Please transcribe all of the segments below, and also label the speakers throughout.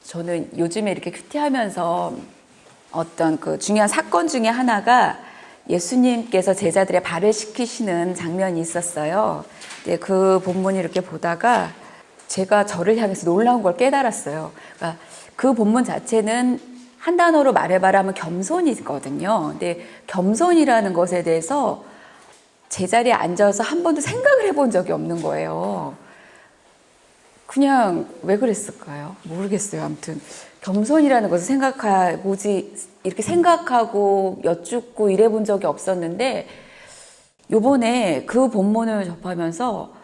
Speaker 1: 저는 요즘에 이렇게 큐티하면서 어떤 그 중요한 사건 중에 하나가 예수님께서 제자들의 발을 씻기시는 장면이 있었어요. 그 본문을 이렇게 보다가 제가 저를 향해서 놀라운 걸 깨달았어요. 그러니까 그 본문 자체는 한 단어로 말해봐라 하면 겸손이거든요. 근데 겸손이라는 것에 대해서 제자리에 앉아서 한 번도 생각을 해본 적이 없는 거예요. 그냥 왜 그랬을까요? 모르겠어요. 아무튼 겸손이라는 것을 생각해보지, 이렇게 생각하고 여쭙고 이래 본 적이 없었는데 요번에 그 본문을 접하면서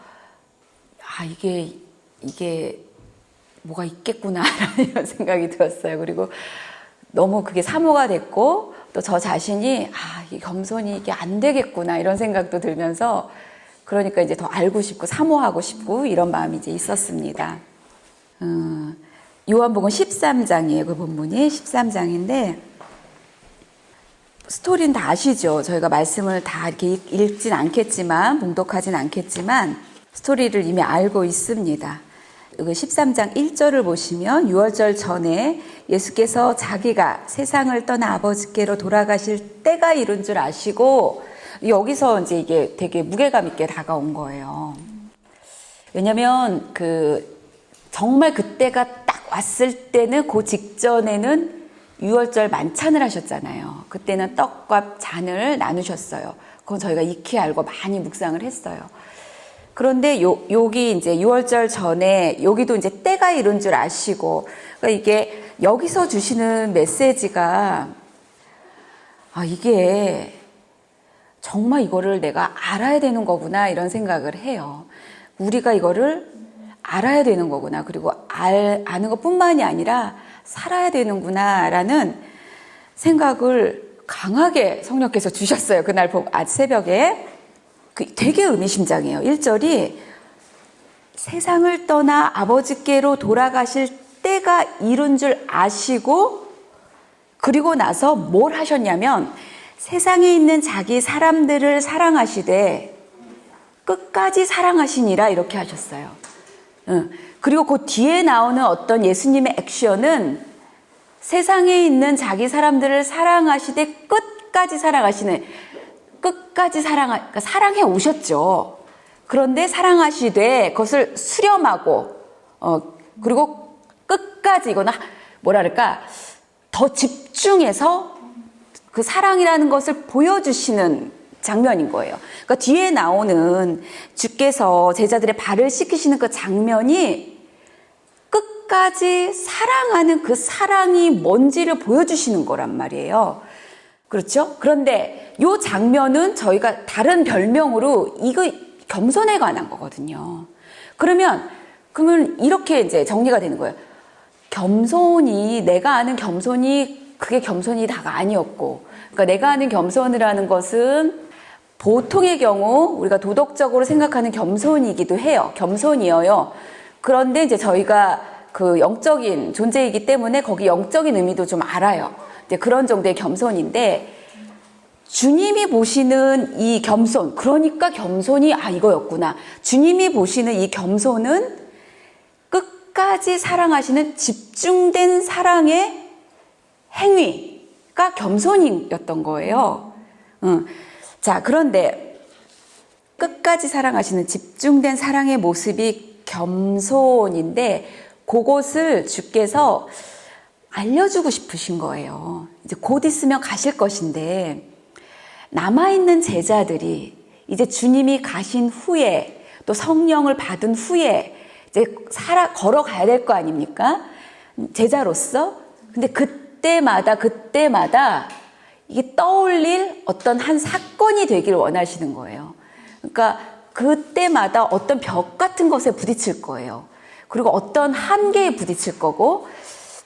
Speaker 1: 이게 뭐가 있겠구나라는 이런 생각이 들었어요. 그리고 너무 그게 사모가 됐고 또 저 자신이 이 겸손이 이게 안 되겠구나 이런 생각도 들면서 그러니까 이제 더 알고 싶고 사모하고 싶고 이런 마음이 이제 있었습니다. 요한복음 13장이에요. 그 본문이 13장인데 스토리는 다 아시죠? 저희가 말씀을 다 이렇게 읽진 않겠지만 봉독하진 않겠지만 스토리를 이미 알고 있습니다. 그 13장 1절을 보시면 유월절 전에 예수께서 자기가 세상을 떠나 아버지께로 돌아가실 때가 이른 줄 아시고 여기서 이제 이게 되게 무게감 있게 다가온 거예요. 왜냐면 정말 그때가 딱 왔을 때는 그 직전에는 유월절 만찬을 하셨잖아요. 그때는 떡과 잔을 나누셨어요. 그건 저희가 익히 알고 많이 묵상을 했어요. 그런데 여기 이제 유월절 전에 여기도 이제 때가 이른 줄 아시고 그러니까 이게 여기서 주시는 메시지가 이게 정말 이거를 내가 알아야 되는 거구나 이런 생각을 해요. 우리가 이거를 알아야 되는 거구나. 그리고 아는 것뿐만이 아니라 살아야 되는구나 라는 생각을 강하게 성령께서 주셨어요. 그날 새벽에. 되게 의미심장해요. 1절이 세상을 떠나 아버지께로 돌아가실 때가 이른 줄 아시고 그리고 나서 뭘 하셨냐면 세상에 있는 자기 사람들을 사랑하시되 끝까지 사랑하시니라 이렇게 하셨어요. 그리고 그 뒤에 나오는 어떤 예수님의 액션은 세상에 있는 자기 사람들을 사랑하시되 끝까지 사랑하시는 끝까지 그러니까 사랑해 오셨죠. 그런데 사랑하시되 그것을 수렴하고 그리고 끝까지 이거는 뭐랄까 더 집중해서 그 사랑이라는 것을 보여주시는 장면인 거예요. 그러니까 뒤에 나오는 주께서 제자들의 발을 씻기시는 그 장면이 끝까지 사랑하는 그 사랑이 뭔지를 보여주시는 거란 말이에요. 그렇죠? 그런데 이 장면은 저희가 다른 별명으로 이거 겸손에 관한 거거든요. 그러면 이렇게 이제 정리가 되는 거예요. 내가 아는 겸손이 그게 겸손이 다가 아니었고, 그러니까 내가 아는 겸손이라는 것은 보통의 경우 우리가 도덕적으로 생각하는 겸손이기도 해요. 겸손이어요. 그런데 이제 저희가 그 영적인 존재이기 때문에 거기 영적인 의미도 좀 알아요. 이제 그런 정도의 겸손인데 주님이 보시는 이 겸손, 그러니까 겸손이 이거였구나. 주님이 보시는 이 겸손은 끝까지 사랑하시는 집중된 사랑의 행위가 겸손이었던 거예요. 자, 그런데 끝까지 사랑하시는 집중된 사랑의 모습이 겸손인데 그것을 주께서 알려주고 싶으신 거예요. 이제 곧 있으면 가실 것인데 남아있는 제자들이 이제 주님이 가신 후에 또 성령을 받은 후에 이제 걸어가야 될 거 아닙니까? 제자로서. 근데 그때마다 이게 떠올릴 어떤 한 사건이 되길 원하시는 거예요. 그러니까 그때마다 어떤 벽 같은 것에 부딪힐 거예요. 그리고 어떤 한계에 부딪힐 거고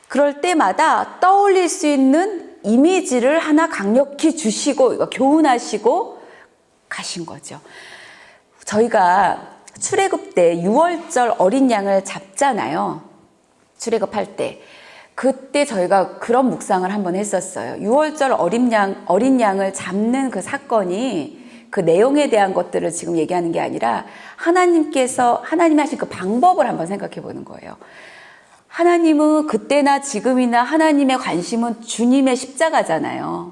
Speaker 1: 그럴 때마다 떠올릴 수 있는 이미지를 하나 강력히 주시고 교훈하시고 가신 거죠. 저희가 출애굽 때 유월절 어린 양을 잡잖아요. 출애굽할 때. 그때 저희가 그런 묵상을 한번 했었어요. 유월절 어린 양을 잡는 그 사건이 그 내용에 대한 것들을 지금 얘기하는 게 아니라 하나님이 하신 그 방법을 한번 생각해 보는 거예요. 하나님은 그때나 지금이나 하나님의 관심은 주님의 십자가잖아요.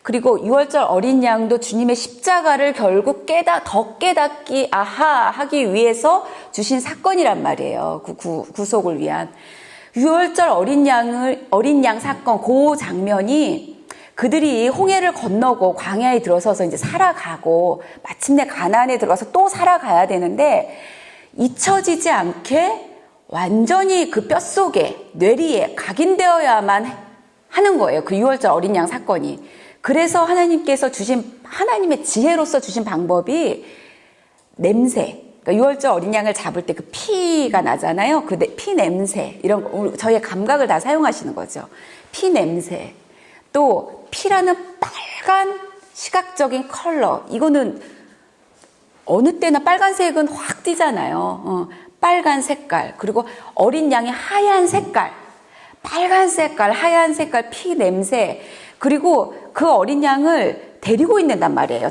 Speaker 1: 그리고 6월절 어린 양도 주님의 십자가를 결국 더 깨닫기 하기 위해서 주신 사건이란 말이에요. 구속을 위한. 6월절 어린 양 사건, 그 장면이 그들이 홍해를 건너고 광야에 들어서서 이제 살아가고 마침내 가나안에 들어가서 또 살아가야 되는데 잊혀지지 않게 완전히 그 뼛속에, 뇌리에 각인되어야만 하는 거예요. 그 6월절 어린 양 사건이. 그래서 하나님께서 주신, 하나님의 지혜로서 주신 방법이 냄새. 그러니까 6월절 어린 양을 잡을 때 그 피가 나잖아요. 그 피 냄새. 이런 거, 저희의 감각을 다 사용하시는 거죠. 피 냄새. 또, 피라는 빨간 시각적인 컬러. 이거는 어느 때나 빨간색은 확 띄잖아요. 빨간 색깔. 그리고 어린 양의 하얀 색깔. 빨간 색깔, 하얀 색깔, 피 냄새. 그리고 그 어린 양을 데리고 있는단 말이에요.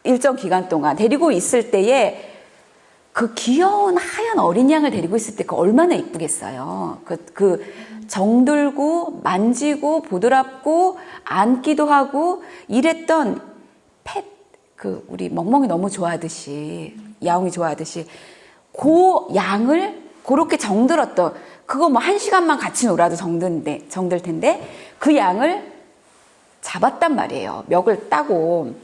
Speaker 1: 일정 기간 동안. 데리고 있을 때에 그 귀여운 하얀 어린 양을 데리고 있을 때 그 얼마나 이쁘겠어요. 그 정들고 만지고 보드랍고 안기도 하고 이랬던 우리 멍멍이 너무 좋아하듯이, 야옹이 좋아하듯이 그 양을 그렇게 정들었던, 그거 뭐 1시간만 같이 놀아도 정들 텐데 그 양을 잡았단 말이에요. 멱을 따고.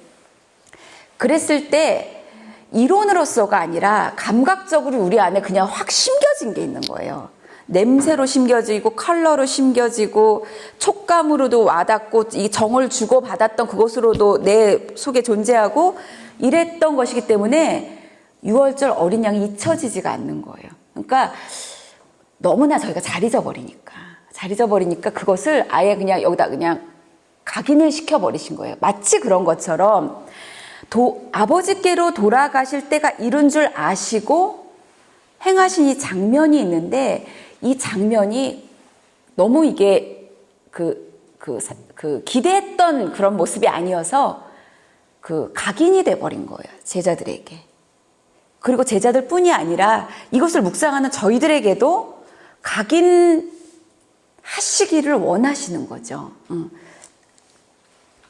Speaker 1: 그랬을 때 이론으로서가 아니라 감각적으로 우리 안에 그냥 확 심겨진 게 있는 거예요. 냄새로 심겨지고 컬러로 심겨지고 촉감으로도 와닿고 이 정을 주고받았던 그것으로도 내 속에 존재하고 이랬던 것이기 때문에 6월절 어린 양이 잊혀지지가 않는 거예요. 그러니까 너무나 저희가 잘 잊어버리니까 그것을 아예 그냥 여기다 그냥 각인을 시켜버리신 거예요. 마치 그런 것처럼 아버지께로 돌아가실 때가 이른 줄 아시고 행하신 이 장면이 있는데 이 장면이 너무 이게 기대했던 그런 모습이 아니어서 각인이 돼버린 거예요. 제자들에게. 그리고 제자들 뿐이 아니라 이것을 묵상하는 저희들에게도 각인하시기를 원하시는 거죠.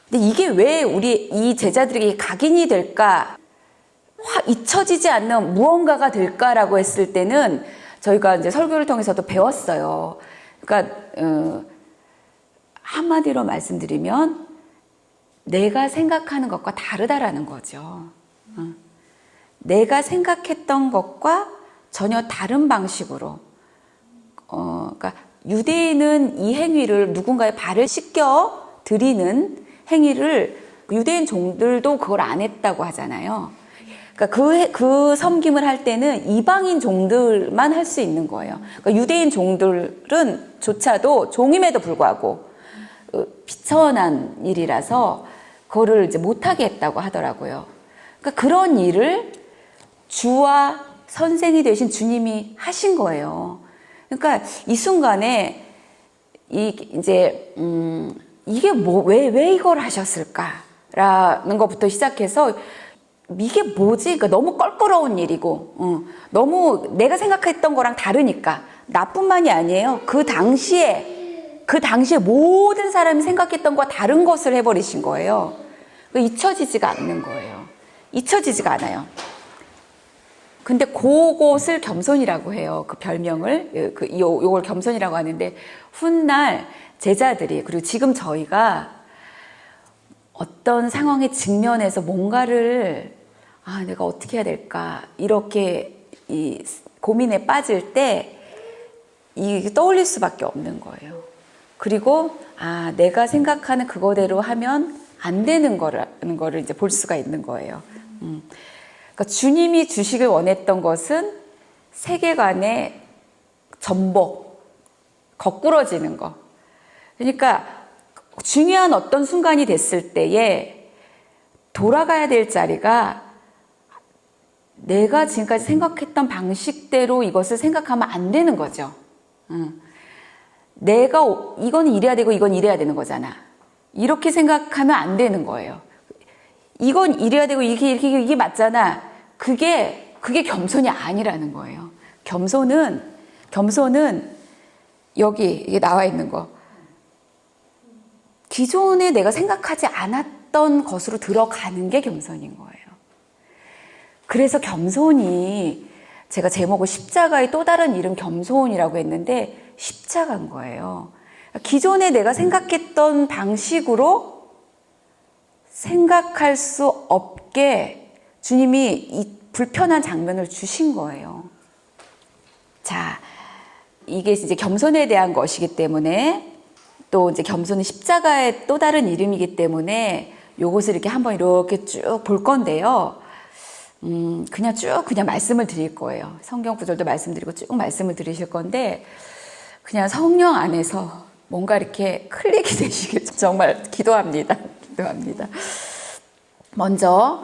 Speaker 1: 근데 이게 왜 우리 이 제자들에게 각인이 될까? 잊혀지지 않는 무언가가 될까라고 했을 때는 저희가 이제 설교를 통해서도 배웠어요. 그러니까 한마디로 말씀드리면 내가 생각하는 것과 다르다라는 거죠. 내가 생각했던 것과 전혀 다른 방식으로. 그러니까 유대인은 이 행위를 누군가의 발을 씻겨 드리는 행위를 유대인 종들도 그걸 안 했다고 하잖아요. 그러니까 그 섬김을 할 때는 이방인 종들만 할 수 있는 거예요. 그러니까 유대인 종들은 조차도 종임에도 불구하고 비천한 일이라서 그거를 이제 못하게 했다고 하더라고요. 그러니까 그런 일을 주와 선생이 되신 주님이 하신 거예요. 그러니까 이 순간에 이게 왜 이걸 하셨을까라는 것부터 시작해서 이게 뭐지? 그러니까 너무 껄끄러운 일이고, 너무 내가 생각했던 거랑 다르니까 나뿐만이 아니에요. 그 당시에 모든 사람이 생각했던 것과 다른 것을 해버리신 거예요. 잊혀지지가 않는 거예요. 잊혀지지가 않아요. 근데 그것을 겸손이라고 해요. 그 별명을, 요걸 겸손이라고 하는데, 훗날 제자들이, 그리고 지금 저희가 어떤 상황에 직면해서 뭔가를, 내가 어떻게 해야 될까, 이렇게 이 고민에 빠질 때, 이게 떠올릴 수밖에 없는 거예요. 그리고, 내가 생각하는 그거대로 하면 안 되는 거를 이제 볼 수가 있는 거예요. 그러니까 주님이 주시길 원했던 것은 세계관의 전복, 거꾸러지는 거. 그러니까 중요한 어떤 순간이 됐을 때에 돌아가야 될 자리가 내가 지금까지 생각했던 방식대로 이것을 생각하면 안 되는 거죠. 이건 이래야 되고 이건 이래야 되는 거잖아. 이렇게 생각하면 안 되는 거예요. 이건 이래야 되고 이게 맞잖아. 그게 겸손이 아니라는 거예요. 겸손은 여기 이게 나와 있는 거. 기존에 내가 생각하지 않았던 것으로 들어가는 게 겸손인 거예요. 그래서 겸손이 제가 제목을 십자가의 또 다른 이름 겸손이라고 했는데 십자가인 거예요. 기존에 내가 생각했던 방식으로 생각할 수 없게 주님이 이 불편한 장면을 주신 거예요. 자, 이게 이제 겸손에 대한 것이기 때문에 또 이제 겸손은 십자가의 또 다른 이름이기 때문에 요것을 이렇게 한번 이렇게 쭉 볼 건데요. 그냥 말씀을 드릴 거예요. 성경 구절도 말씀드리고 쭉 말씀을 드리실 건데 그냥 성령 안에서 뭔가 이렇게 클릭이 되시길 정말 기도합니다. 기도합니다. 먼저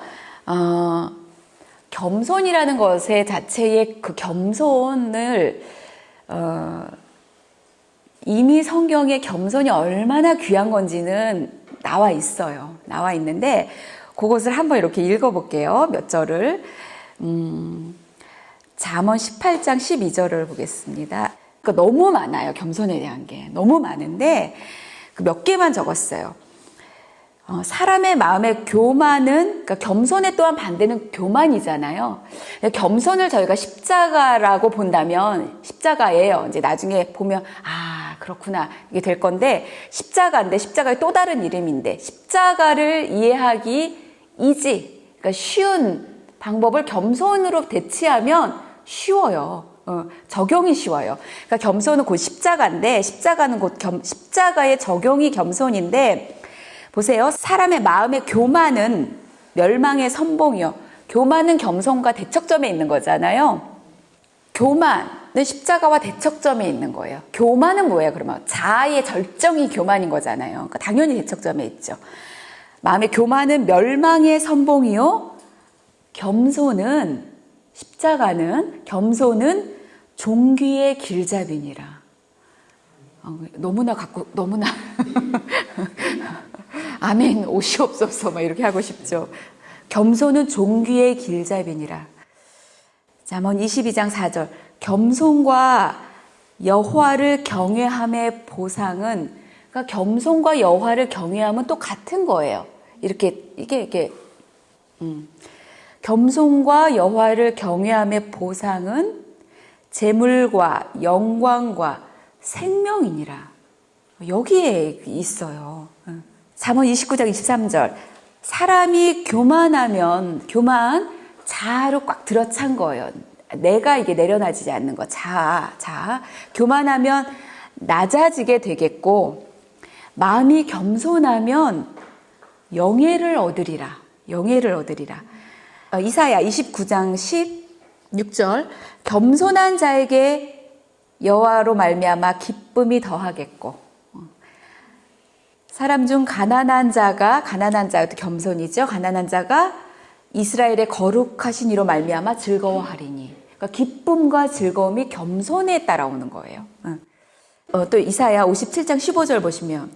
Speaker 1: 겸손이라는 것의 자체의 그 겸손을 이미 성경에 겸손이 얼마나 귀한 건지는 나와 있어요. 나와 있는데 그것을 한번 이렇게 읽어볼게요. 몇 절을. 잠언 18장 12절을 보겠습니다. 그러니까 너무 많아요. 겸손에 대한 게. 너무 많은데 몇 개만 적었어요. 사람의 마음의 교만은, 그러니까 겸손의 또한 반대는 교만이잖아요. 겸손을 저희가 십자가라고 본다면 십자가예요. 이제 나중에 보면 그렇구나 이게 될 건데 십자가인데 십자가의 또 다른 이름인데 십자가를 이해하기 그러니까 쉬운 방법을 겸손으로 대치하면 쉬워요. 적용이 쉬워요. 그러니까 겸손은 곧 십자가인데 십자가는 곧 십자가의 적용이 겸손인데 보세요. 사람의 마음의 교만은 멸망의 선봉이요. 교만은 겸손과 대척점에 있는 거잖아요. 교만은 십자가와 대척점에 있는 거예요. 교만은 뭐예요? 그러면 자아의 절정이 교만인 거잖아요. 그러니까 당연히 대척점에 있죠. 마음의 교만은 멸망의 선봉이요. 십자가는 겸손은 종귀의 길잡이니라. 너무나 아멘 오시옵소서 막 이렇게 하고 싶죠. 겸손은 종귀의 길잡이니라. 잠언 22장 4절. 겸손과 여호와를 경외함의 보상은, 그러니까 겸손과 여호와를 경외함은 또 같은 거예요. 이게 겸손과 여호와를 경외함의 보상은 재물과 영광과 생명이니라. 여기에 있어요. 잠언 29장 23절. 사람이 교만하면 자아로 꽉 들어찬 거예요. 내가 이게 내려놔지지 않는 거. 자아. 교만하면 낮아지게 되겠고 마음이 겸손하면 영예를 얻으리라. 이사야 29장 16절. 겸손한 자에게 여호와로 말미암아 기쁨이 더하겠고. 사람 중 가난한 자도 겸손이죠. 가난한 자가 이스라엘의 거룩하신 이로 말미암아 즐거워하리니. 그러니까 기쁨과 즐거움이 겸손에 따라오는 거예요. 또 이사야 57장 15절 보시면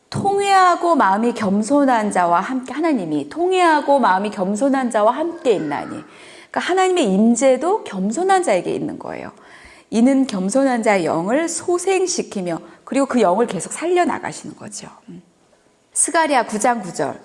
Speaker 1: 통회하고 마음이 겸손한 자와 함께, 하나님이 통회하고 마음이 겸손한 자와 함께 있나니. 그러니까 하나님의 임재도 겸손한 자에게 있는 거예요. 이는 겸손한 자의 영을 소생시키며 그리고 그 영을 계속 살려나가시는 거죠. 스가랴 9장 9절.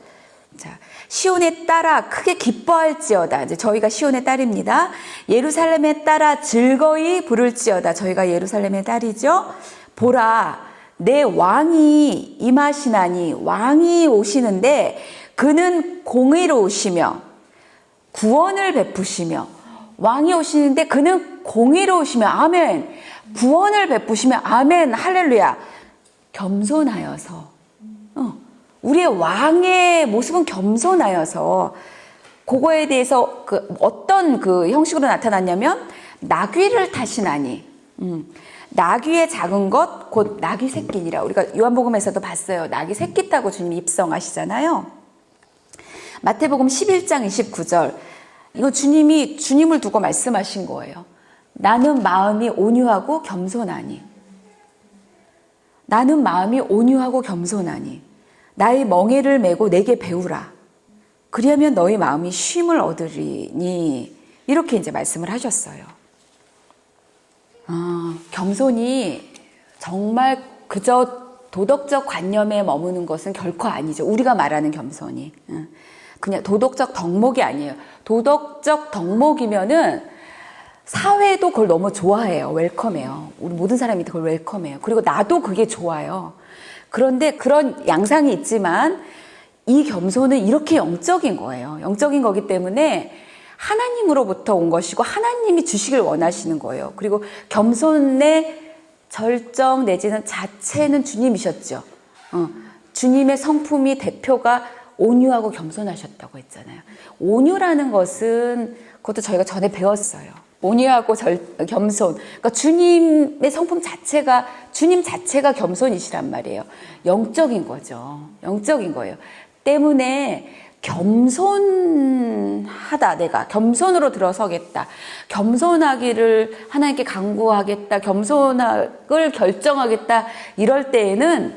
Speaker 1: 자, 시온의 딸아 크게 기뻐할지어다. 이제 저희가 시온의 딸입니다. 예루살렘의 딸아 즐거이 부를지어다. 저희가 예루살렘의 딸이죠. 보라 내 왕이 임하시나니. 왕이 오시는데 그는 공의로우시며 구원을 베푸시며. 왕이 오시는데 그는 공의로우시며. 아멘. 구원을 베푸시며. 아멘. 할렐루야. 겸손하여서. 우리의 왕의 모습은 겸손하여서. 그거에 대해서 어떤 형식으로 나타났냐면 나귀를 타시나니. 나귀의 작은 것 곧 나귀 새끼니라. 우리가 요한복음에서도 봤어요. 나귀 새끼 타고 주님이 입성하시잖아요. 마태복음 11장 29절. 이거 주님을 두고 말씀하신 거예요. 나는 마음이 온유하고 겸손하니. 나의 멍에를 메고 내게 배우라. 그리하면 너희 마음이 쉼을 얻으리니. 이렇게 이제 말씀을 하셨어요. 겸손이 정말 그저 도덕적 관념에 머무는 것은 결코 아니죠. 우리가 말하는 겸손이. 그냥 도덕적 덕목이 아니에요. 도덕적 덕목이면은 사회도 그걸 너무 좋아해요. 웰컴해요. 우리 모든 사람이 그걸 웰컴해요. 그리고 나도 그게 좋아요. 그런데 그런 양상이 있지만 이 겸손은 이렇게 영적인 거예요. 영적인 거기 때문에 하나님으로부터 온 것이고 하나님이 주시길 원하시는 거예요. 그리고 겸손의 절정 내지는 자체는 주님이셨죠. 주님의 성품이 대표가 온유하고 겸손하셨다고 했잖아요. 온유라는 것은 그것도 저희가 전에 배웠어요. 온유하고 겸손. 그러니까 주님의 성품 자체가 주님 자체가 겸손이시란 말이에요. 영적인 거죠. 영적인 거예요. 때문에 겸손하다. 내가 겸손으로 들어서겠다. 겸손하기를 하나님께 간구하겠다. 겸손을 결정하겠다. 이럴 때에는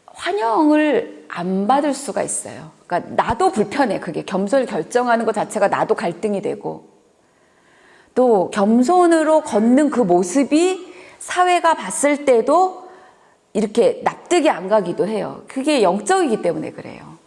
Speaker 1: 환영을 안 받을 수가 있어요. 그러니까 나도 불편해. 그게 겸손을 결정하는 것 자체가 나도 갈등이 되고 또 겸손으로 걷는 그 모습이 사회가 봤을 때도 이렇게 납득이 안 가기도 해요. 그게 영적이기 때문에 그래요.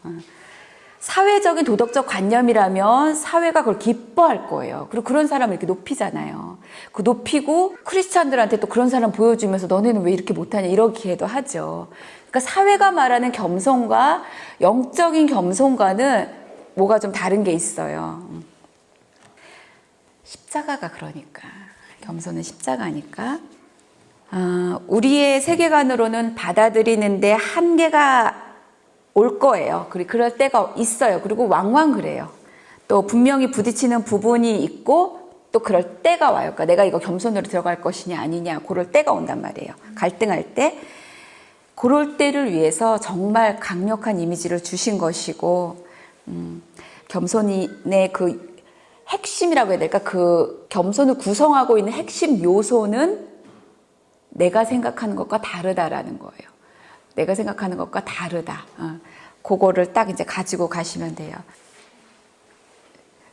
Speaker 1: 사회적인 도덕적 관념이라면 사회가 그걸 기뻐할 거예요. 그리고 그런 사람을 이렇게 높이잖아요. 그 높이고 크리스찬들한테 또 그런 사람 보여주면서 너네는 왜 이렇게 못하냐 이렇게도 하죠. 그러니까 사회가 말하는 겸손과 영적인 겸손과는 뭐가 좀 다른 게 있어요. 십자가가 그러니까 겸손은 십자가니까 우리의 세계관으로는 받아들이는데 한계가 올 거예요. 그리고 그럴 때가 있어요. 그리고 왕왕 그래요. 또 분명히 부딪히는 부분이 있고 또 그럴 때가 와요. 그러니까 내가 이거 겸손으로 들어갈 것이냐 아니냐 그럴 때가 온단 말이에요. 갈등할 때 그럴 때를 위해서 정말 강력한 이미지를 주신 것이고 겸손의 그 핵심이라고 해야 될까? 그 겸손을 구성하고 있는 핵심 요소는 내가 생각하는 것과 다르다라는 거예요. 내가 생각하는 것과 다르다. 그거를 딱 이제 가지고 가시면 돼요.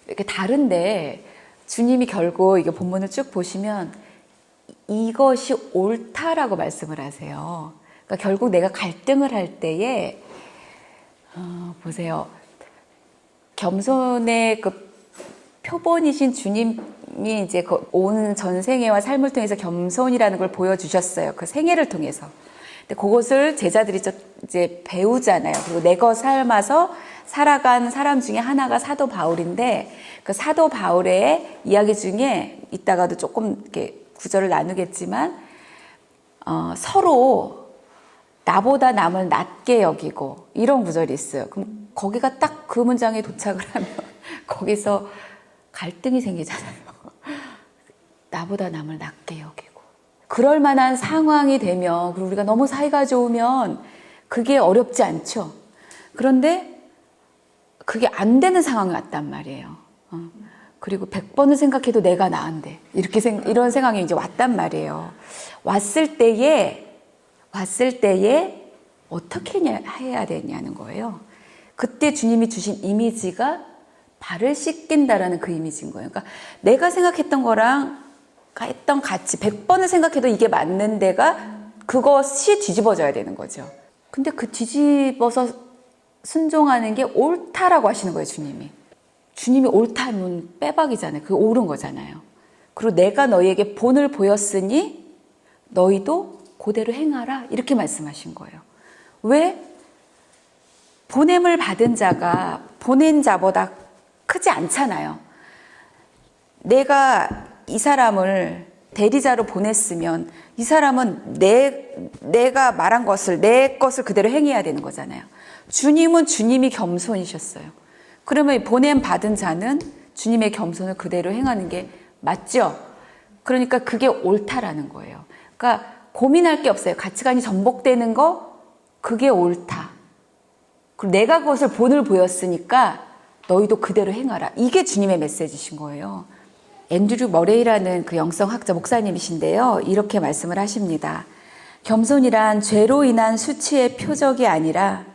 Speaker 1: 이렇게 다른데 주님이 결국 이게 본문을 쭉 보시면 이것이 옳다라고 말씀을 하세요. 그러니까 결국 내가 갈등을 할 때에 보세요. 겸손의 그 표본이신 주님이 이제 온 전생애와 삶을 통해서 겸손이라는 걸 보여주셨어요. 그 생애를 통해서. 근데 그것을 제자들이 이제 배우잖아요. 그리고 내거 삶아서 살아간 사람 중에 하나가 사도 바울인데 그 사도 바울의 이야기 중에 이따가도 조금 이렇게 구절을 나누겠지만 서로 나보다 남을 낮게 여기고 이런 구절이 있어요. 그럼 거기가 딱 그 문장에 도착을 하면 거기서 갈등이 생기잖아요. 나보다 남을 낮게 여기고. 그럴 만한 상황이 되면, 그리고 우리가 너무 사이가 좋으면 그게 어렵지 않죠. 그런데 그게 안 되는 상황이 왔단 말이에요. 그리고 100번을 생각해도 내가 나은데. 이런 상황이 이제 왔단 말이에요. 왔을 때에 어떻게 해야 되냐는 거예요. 그때 주님이 주신 이미지가 발을 씻긴다라는 그 이미지인 거예요. 그러니까 내가 생각했던 거랑 했던 같이 100번을 생각해도 이게 맞는 데가 그것이 뒤집어져야 되는 거죠. 근데 그 뒤집어서 순종하는 게 옳다라고 하시는 거예요, 주님이. 주님이 옳다면 빼박이잖아요. 그게 옳은 거잖아요. 그리고 내가 너희에게 본을 보였으니 너희도 그대로 행하라 이렇게 말씀하신 거예요. 왜? 보냄을 받은 자가 보낸 자보다 크지 않잖아요. 내가 이 사람을 대리자로 보냈으면 이 사람은 내가 말한 것을 내 것을 그대로 행해야 되는 거잖아요. 주님은 주님이 겸손이셨어요. 그러면 보냄 받은 자는 주님의 겸손을 그대로 행하는 게 맞죠? 그러니까 그게 옳다라는 거예요. 그러니까 고민할 게 없어요. 가치관이 전복되는 거 그게 옳다. 그리고 내가 그것을 본을 보였으니까 너희도 그대로 행하라. 이게 주님의 메시지신 거예요. 앤드류 머레이라는 그 영성학자 목사님이신데요. 이렇게 말씀을 하십니다. 겸손이란 죄로 인한 수치의 표적이 아니라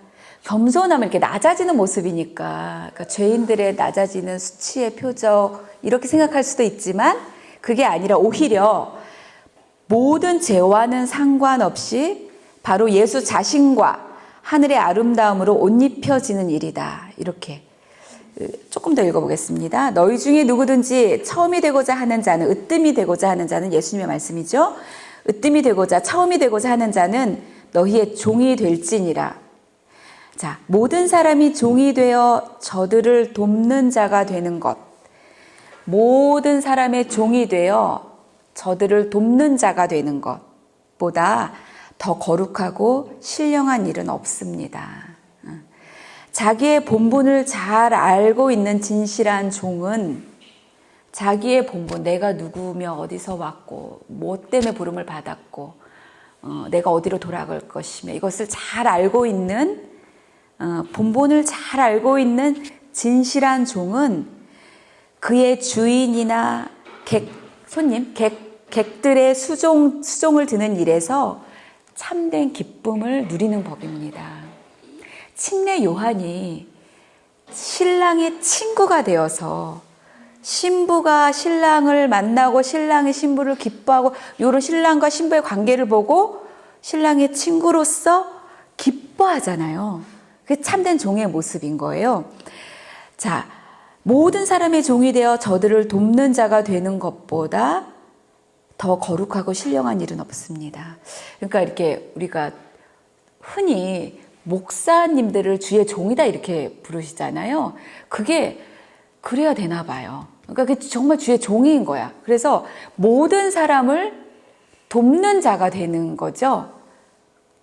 Speaker 1: 겸손하면 이렇게 낮아지는 모습이니까 그러니까 죄인들의 낮아지는 수치의 표적 이렇게 생각할 수도 있지만 그게 아니라 오히려 모든 죄와는 상관없이 바로 예수 자신과 하늘의 아름다움으로 옷 입혀지는 일이다. 이렇게 조금 더 읽어보겠습니다. 너희 중에 누구든지 처음이 되고자 하는 자는, 으뜸이 되고자 하는 자는 예수님의 말씀이죠. 으뜸이 되고자, 처음이 되고자 하는 자는 너희의 종이 될지니라. 자, 모든 사람이 종이 되어 저들을 돕는 자가 되는 것. 모든 사람의 종이 되어 저들을 돕는 자가 되는 것보다 더 거룩하고 신령한 일은 없습니다. 자기의 본분을 잘 알고 있는 진실한 종은 자기의 본분, 내가 누구며 어디서 왔고 뭐 때문에 부름을 받았고 내가 어디로 돌아갈 것이며 이것을 잘 알고 있는 본분을 잘 알고 있는 진실한 종은 그의 주인이나 객들의 수종을 드는 일에서 참된 기쁨을 누리는 법입니다. 침례 요한이 신랑의 친구가 되어서 신부가 신랑을 만나고 신랑이 신부를 기뻐하고 이런 신랑과 신부의 관계를 보고 신랑의 친구로서 기뻐하잖아요. 그게 참된 종의 모습인 거예요. 자, 모든 사람의 종이 되어 저들을 돕는 자가 되는 것보다 더 거룩하고 신령한 일은 없습니다. 그러니까 이렇게 우리가 흔히 목사님들을 주의 종이다 이렇게 부르시잖아요. 그게 그래야 되나 봐요. 그러니까 그게 정말 주의 종인 거야. 그래서 모든 사람을 돕는 자가 되는 거죠.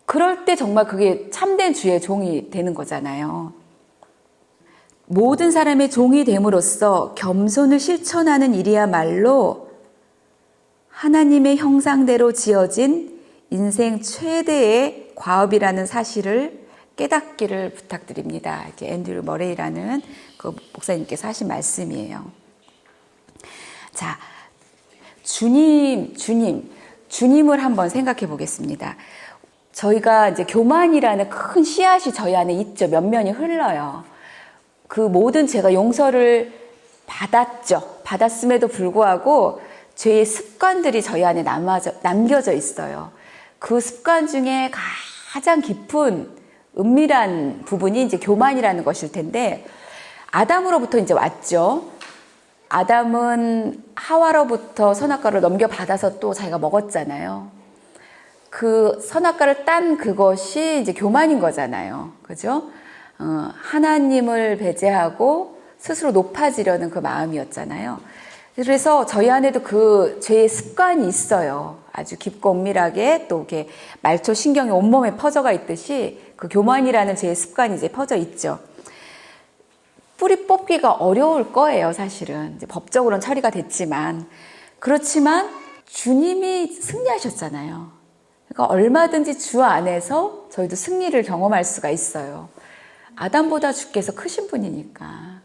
Speaker 1: 그럴 때 정말 그게 참된 주의 종이 되는 거잖아요. 모든 사람의 종이 됨으로써 겸손을 실천하는 일이야말로 하나님의 형상대로 지어진 인생 최대의 과업이라는 사실을 깨닫기를 부탁드립니다. 이렇게 앤드류 머레이라는 그 목사님께서 하신 말씀이에요. 자, 주님을 한번 생각해 보겠습니다. 저희가 이제 교만이라는 큰 씨앗이 저희 안에 있죠. 면면이 흘러요. 그 모든 죄가 용서를 받았죠. 받았음에도 불구하고 죄의 습관들이 저희 안에 남겨져 있어요. 그 습관 중에 가장 깊은 은밀한 부분이 이제 교만이라는 것일 텐데, 아담으로부터 이제 왔죠. 아담은 하와로부터 선악과를 넘겨받아서 또 자기가 먹었잖아요. 그 선악과를 딴 그것이 이제 교만인 거잖아요. 그죠? 하나님을 배제하고 스스로 높아지려는 그 마음이었잖아요. 그래서 저희 안에도 그 죄의 습관이 있어요. 아주 깊고 은밀하게 또 이렇게 말초 신경이 온몸에 퍼져가 있듯이 그 교만이라는 죄의 습관이 이제 퍼져 있죠. 뿌리 뽑기가 어려울 거예요, 사실은. 이제 법적으로는 처리가 됐지만. 그렇지만 주님이 승리하셨잖아요. 그러니까 얼마든지 주 안에서 저희도 승리를 경험할 수가 있어요. 아담보다 주께서 크신 분이니까.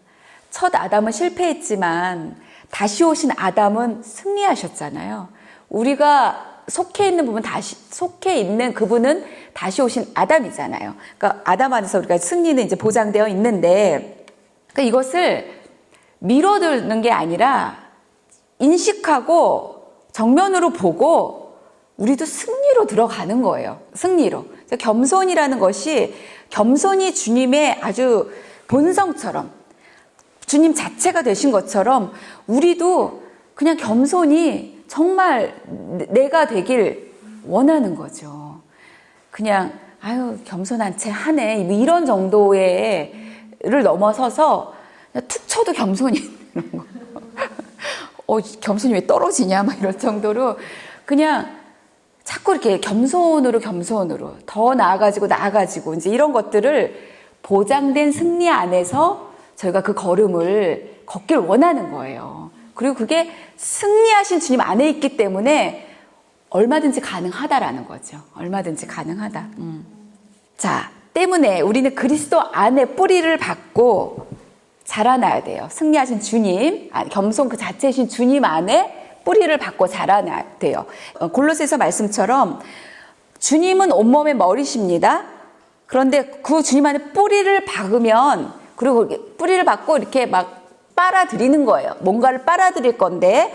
Speaker 1: 첫 아담은 실패했지만 다시 오신 아담은 승리하셨잖아요. 우리가 속해 있는 그분은 다시 오신 아담이잖아요. 그러니까 아담 안에서 우리가 승리는 이제 보장되어 있는데, 그러니까 이것을 미뤄두는 게 아니라 인식하고 정면으로 보고 우리도 승리로 들어가는 거예요. 승리로. 겸손이라는 것이 겸손이 주님의 아주 본성처럼 주님 자체가 되신 것처럼 우리도 그냥 겸손이 정말 내가 되길 원하는 거죠. 그냥 아유 겸손한 채 하네 이런 정도를 넘어서서 그냥 툭 쳐도 겸손이 이런 거. 겸손이 왜 떨어지냐 막 이럴 정도로 그냥 자꾸 이렇게 겸손으로 더 나아가지고 이제 이런 것들을 보장된 승리 안에서 저희가 그 걸음을 걷길 원하는 거예요. 그리고 그게 승리하신 주님 안에 있기 때문에 얼마든지 가능하다라는 거죠. 얼마든지 가능하다. 자, 때문에 우리는 그리스도 안에 뿌리를 받고 자라나야 돼요. 승리하신 주님, 겸손 그 자체이신 주님 안에 뿌리를 받고 자라나야 돼요. 골로새서 말씀처럼 주님은 온몸의 머리십니다. 그런데 그 주님 안에 뿌리를 박으면, 그리고 뿌리를 받고 이렇게 막 빨아들이는 거예요. 뭔가를 빨아들일 건데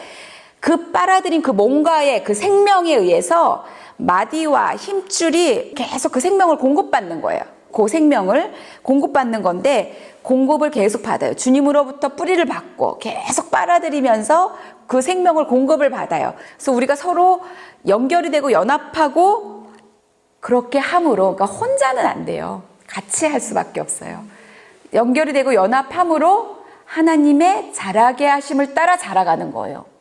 Speaker 1: 그 빨아들인 그 뭔가의 그 생명에 의해서 마디와 힘줄이 계속 그 생명을 공급받는 거예요. 그 생명을 공급받는 건데 공급을 계속 받아요. 주님으로부터 뿌리를 받고 계속 빨아들이면서 그 생명을 공급을 받아요. 그래서 우리가 서로 연결이 되고 연합하고 그렇게 함으로, 그러니까 혼자는 안 돼요. 같이 할 수밖에 없어요. 연결이 되고 연합함으로 하나님의 자라게 하심을 따라 자라가는 거예요.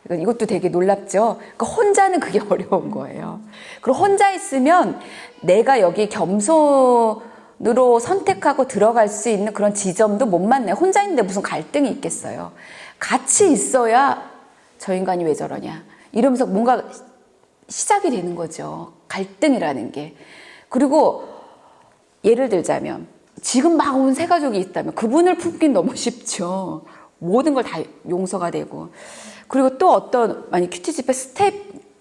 Speaker 1: 이것도 되게 놀랍죠. 그러니까 혼자는 그게 어려운 거예요. 그리고 혼자 있으면 내가 여기 겸손으로 선택하고 들어갈 수 있는 그런 지점도 못 만나요. 혼자 있는데 무슨 갈등이 있겠어요. 같이 있어야 저 인간이 왜 저러냐 이러면서 뭔가 시작이 되는 거죠. 갈등이라는 게. 그리고 예를 들자면 지금 막 온 새 가족이 있다면 그분을 품긴 너무 쉽죠. 모든 걸 다 용서가 되고. 그리고 또 어떤, 만약 큐티집의 스텝,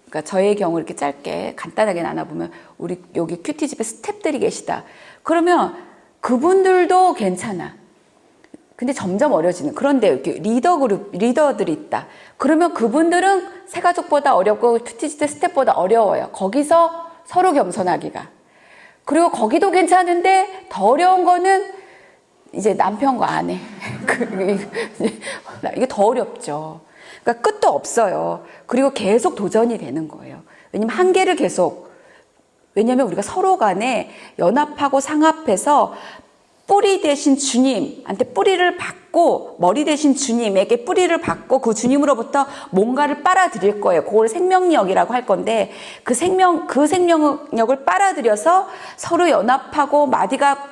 Speaker 1: 그러니까 저의 경우 이렇게 짧게 간단하게 나눠보면 우리 여기 큐티집의 스텝들이 계시다. 그러면 그분들도 괜찮아. 근데 점점 어려지는. 그런데 이렇게 리더들이 있다. 그러면 그분들은 새가족보다 어렵고 큐티집 스텝보다 어려워요. 거기서 서로 겸손하기가. 그리고 거기도 괜찮은데 더 어려운 거는 이제 남편과 아내. 이게 더 어렵죠. 그러니까 끝도 없어요. 그리고 계속 도전이 되는 거예요. 왜냐면 한계를 계속, 왜냐면 우리가 서로 간에 연합하고 상합해서 뿌리 대신 주님한테 뿌리를 받고, 머리 대신 주님에게 뿌리를 받고 그 주님으로부터 뭔가를 빨아들일 거예요. 그걸 생명력이라고 할 건데 그 생명력을 빨아들여서 서로 연합하고 마디가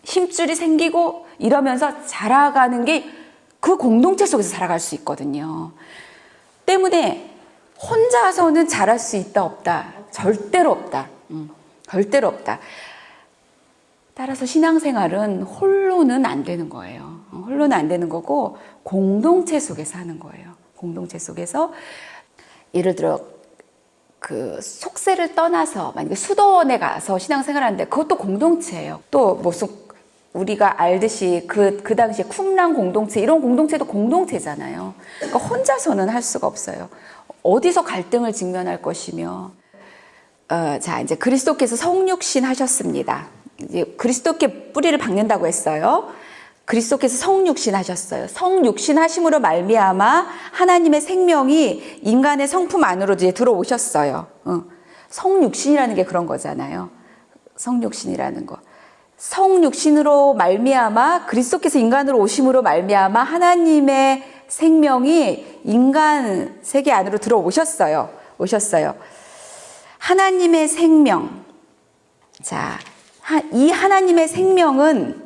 Speaker 1: 힘줄이 생기고 이러면서 자라가는 게 그 공동체 속에서 살아갈 수 있거든요. 때문에 혼자서는 자랄 수 있다 없다? 절대로 없다. 절대로 없다. 따라서 신앙생활은 홀로는 안 되는 거예요. 홀로는 안 되는 거고 공동체 속에서 하는 거예요. 공동체 속에서 예를 들어 그 속세를 떠나서 만약에 수도원에 가서 신앙생활 하는데 그것도 공동체예요. 또 무슨 우리가 알듯이 그 당시에 쿰랑 공동체 이런 공동체도 공동체잖아요. 그러니까 혼자서는 할 수가 없어요. 어디서 갈등을 직면할 것이며 자 이제 그리스도께서 성육신 하셨습니다. 이제 그리스도께 뿌리를 박는다고 했어요. 그리스도께서 성육신 하셨어요. 성육신 하심으로 말미암아 하나님의 생명이 인간의 성품 안으로 이제 들어오셨어요. 성육신이라는 게 그런 거잖아요. 성육신이라는 거. 성육신으로 말미암아 그리스도께서 인간으로 오심으로 말미암아 하나님의 생명이 인간 세계 안으로 들어오셨어요. 하나님의 생명. 자, 이 하나님의 생명은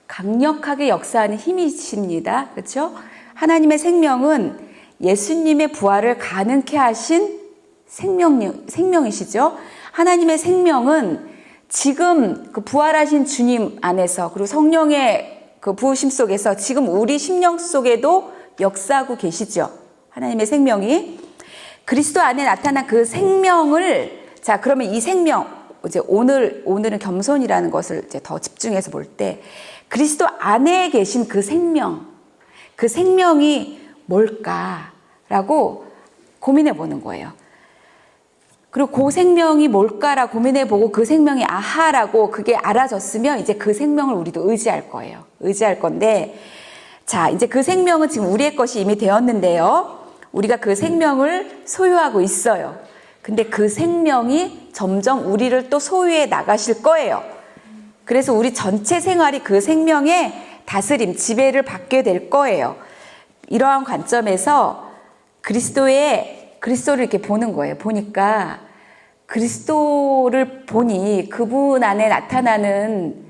Speaker 1: 강력하게 역사하는 힘이십니다. 그렇죠? 하나님의 생명은 예수님의 부활을 가능케 하신 생명이시죠. 하나님의 생명은 지금 그 부활하신 주님 안에서 그리고 성령의 그 부으심 속에서 지금 우리 심령 속에도 역사하고 계시죠. 하나님의 생명이 그리스도 안에 나타난 그 생명을 자 그러면 이 생명 이제 오늘은 겸손이라는 것을 이제 더 집중해서 볼 때 그리스도 안에 계신 그 생명이 뭘까라고 고민해 보는 거예요. 그리고 그 생명이 뭘까라 고민해보고 그 생명이 아하라고 그게 알아졌으면 이제 그 생명을 우리도 의지할 거예요. 의지할 건데 자 이제 그 생명은 지금 우리의 것이 이미 되었는데요. 우리가 그 생명을 소유하고 있어요. 근데 그 생명이 점점 우리를 또 소유해 나가실 거예요. 그래서 우리 전체 생활이 그 생명의 다스림, 지배를 받게 될 거예요. 이러한 관점에서 그리스도를 이렇게 보는 거예요. 보니까 그리스도를 보니 그분 안에 나타나는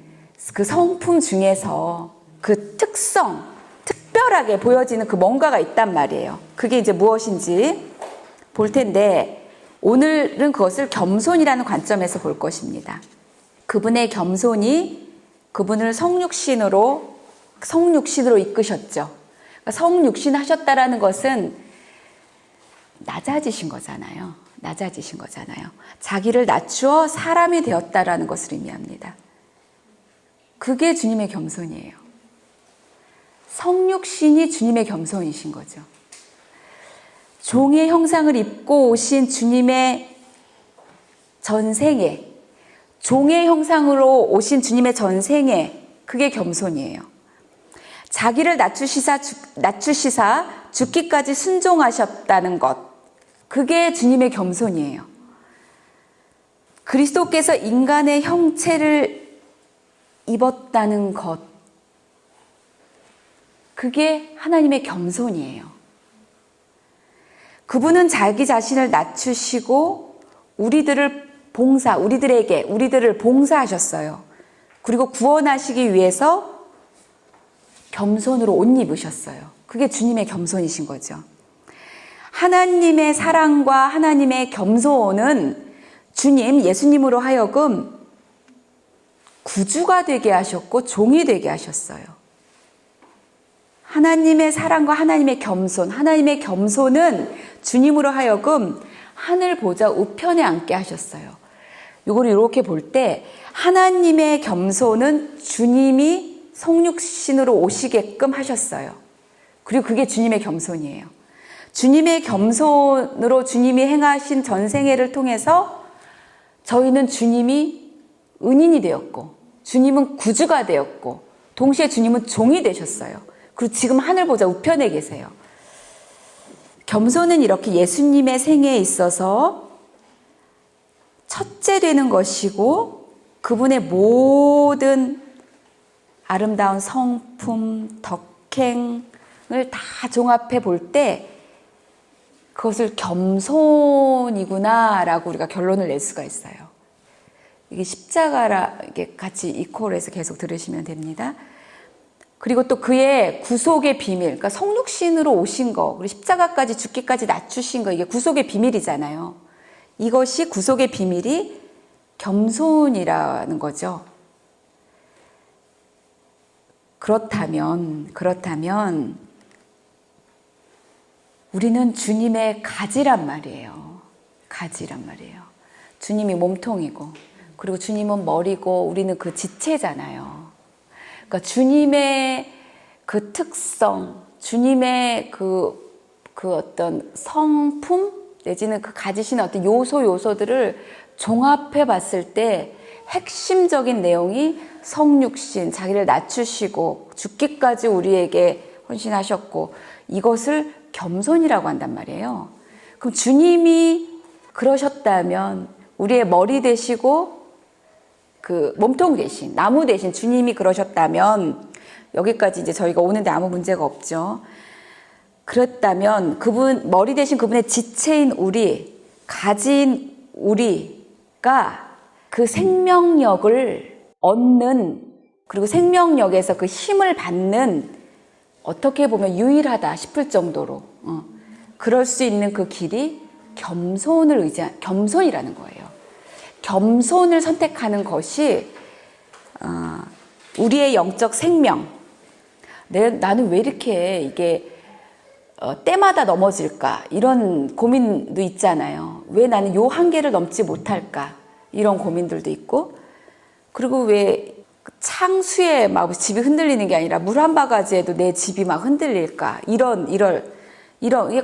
Speaker 1: 그 성품 중에서 그 특별하게 보여지는 그 뭔가가 있단 말이에요. 그게 이제 무엇인지 볼 텐데 오늘은 그것을 겸손이라는 관점에서 볼 것입니다. 그분의 겸손이 그분을 성육신으로 이끄셨죠. 그러니까 성육신 하셨다라는 것은 낮아지신 거잖아요. 자기를 낮추어 사람이 되었다라는 것을 의미합니다. 그게 주님의 겸손이에요. 성육신이 주님의 겸손이신 거죠. 종의 형상을 입고 오신 주님의 전생에, 종의 형상으로 오신 주님의 전생에, 그게 겸손이에요. 자기를 낮추시사 죽기까지 순종하셨다는 것, 그게 주님의 겸손이에요. 그리스도께서 인간의 형체를 입었다는 것, 그게 하나님의 겸손이에요. 그분은 자기 자신을 낮추시고 우리들을 봉사하셨어요. 그리고 구원하시기 위해서 겸손으로 옷 입으셨어요. 그게 주님의 겸손이신 거죠. 하나님의 사랑과 하나님의 겸손은 예수님으로 하여금 구주가 되게 하셨고 종이 되게 하셨어요. 하나님의 사랑과 하나님의 겸손은 주님으로 하여금 하늘 보좌 우편에 앉게 하셨어요. 이걸 이렇게 볼 때 하나님의 겸손은 주님이 성육신으로 오시게끔 하셨어요. 그리고 그게 주님의 겸손이에요. 주님의 겸손으로 주님이 행하신 전생애를 통해서 저희는 주님이 은인이 되었고 주님은 구주가 되었고 동시에 주님은 종이 되셨어요. 그리고 지금 하늘 보좌 우편에 계세요. 겸손은 이렇게 예수님의 생애에 있어서 첫째 되는 것이고 그분의 모든 아름다운 성품, 덕행을 다 종합해 볼 때 그것을 겸손이구나라고 우리가 결론을 낼 수가 있어요. 이게 십자가라 이게 같이 이퀄해서 계속 들으시면 됩니다. 그리고 또 그의 구속의 비밀, 그러니까 성육신으로 오신 거, 그리고 십자가까지 죽기까지 낮추신 거, 이게 구속의 비밀이잖아요. 이것이 구속의 비밀이 겸손이라는 거죠. 그렇다면 우리는 주님의 가지란 말이에요. 주님이 몸통이고, 그리고 주님은 머리고, 우리는 그 지체잖아요. 그러니까 주님의 그 특성, 주님의 그 어떤 성품, 내지는 그 가지시는 어떤 요소들을 종합해 봤을 때 핵심적인 내용이 성육신, 자기를 낮추시고 죽기까지 우리에게 헌신하셨고 이것을 겸손이라고 한단 말이에요. 그럼 주님이 그러셨다면 우리의 머리 되시고 그 몸통 대신, 나무 대신 주님이 그러셨다면 여기까지 이제 저희가 오는데 아무 문제가 없죠. 그렇다면 머리 대신 그분의 지체인 우리, 가진 우리가 그 생명력을 얻는, 그리고 생명력에서 그 힘을 받는, 어떻게 보면 유일하다 싶을 정도로 그럴 수 있는 그 길이 겸손이라는 거예요. 겸손을 선택하는 것이 우리의 영적 생명. 나는 왜 이렇게 이게 때마다 넘어질까? 이런 고민도 있잖아요. 왜 나는 요 한계를 넘지 못할까? 이런 고민들도 있고, 그리고 왜 창수에 막 집이 흔들리는 게 아니라 물 한 바가지에도 내 집이 막 흔들릴까? 이런 이게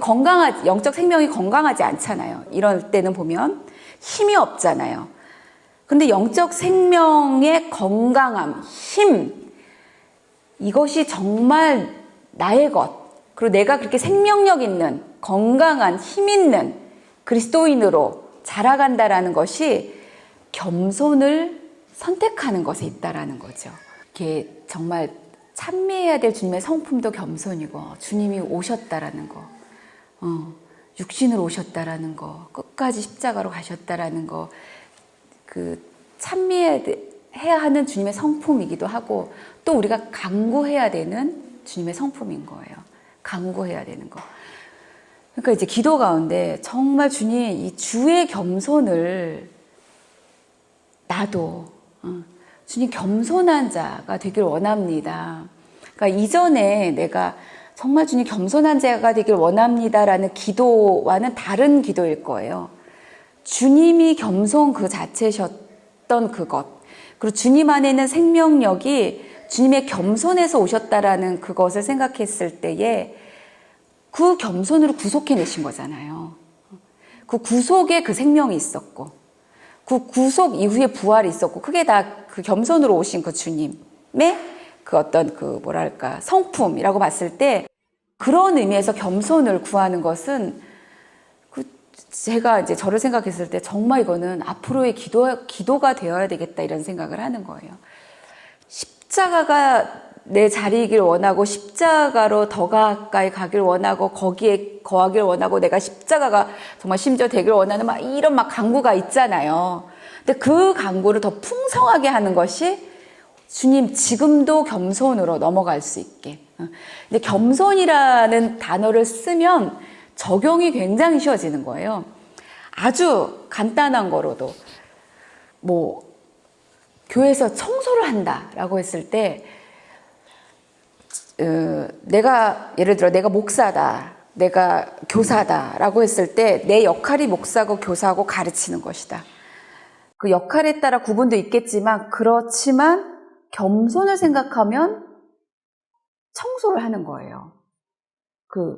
Speaker 1: 영적 생명이 건강하지 않잖아요. 이럴 때는 보면 힘이 없잖아요. 근데 영적 생명의 건강함, 힘, 이것이 정말 나의 것. 그리고 내가 그렇게 생명력 있는, 건강한, 힘 있는 그리스도인으로 자라간다라는 것이 겸손을 선택하는 것에 있다라는 거죠. 이게 정말 찬미해야 될 주님의 성품도 겸손이고, 주님이 오셨다라는 거, 육신으로 오셨다라는 거, 끝까지 십자가로 가셨다라는 거, 그 찬미해야 하는 주님의 성품이기도 하고, 또 우리가 간구해야 되는 주님의 성품인 거예요. 간구해야 되는 거. 그러니까 이제 기도 가운데 정말 주님 이 주의 겸손을 나도 주님 겸손한 자가 되길 원합니다. 그러니까 이전에 내가 정말 주님 겸손한 자가 되길 원합니다라는 기도와는 다른 기도일 거예요. 주님이 겸손 그 자체셨던 그것, 그리고 주님 안에 있는 생명력이 주님의 겸손에서 오셨다라는 그것을 생각했을 때에 그 겸손으로 구속해내신 거잖아요. 그 구속에 그 생명이 있었고, 그 구속 이후에 부활이 있었고, 그게 다 그 겸손으로 오신 그 주님의 그 어떤 그 뭐랄까 성품이라고 봤을 때, 그런 의미에서 겸손을 구하는 것은 제가 이제 저를 생각했을 때 정말 이거는 앞으로의 기도가 되어야 되겠다 이런 생각을 하는 거예요. 십자가가 내 자리이길 원하고, 십자가로 더 가까이 가길 원하고, 거기에 거하길 원하고, 내가 십자가가 정말 심지어 되길 원하는 막 이런 막 간구가 있잖아요. 근데 그 간구를 더 풍성하게 하는 것이 주님 지금도 겸손으로 넘어갈 수 있게. 근데 겸손이라는 단어를 쓰면 적용이 굉장히 쉬워지는 거예요. 아주 간단한 거로도 뭐 교회에서 청소를 한다라고 했을 때 내가 예를 들어 내가 목사다, 내가 교사다라고 했을 때 내 역할이 목사고 교사고 가르치는 것이다. 그 역할에 따라 구분도 있겠지만 그렇지만 겸손을 생각하면 청소를 하는 거예요. 그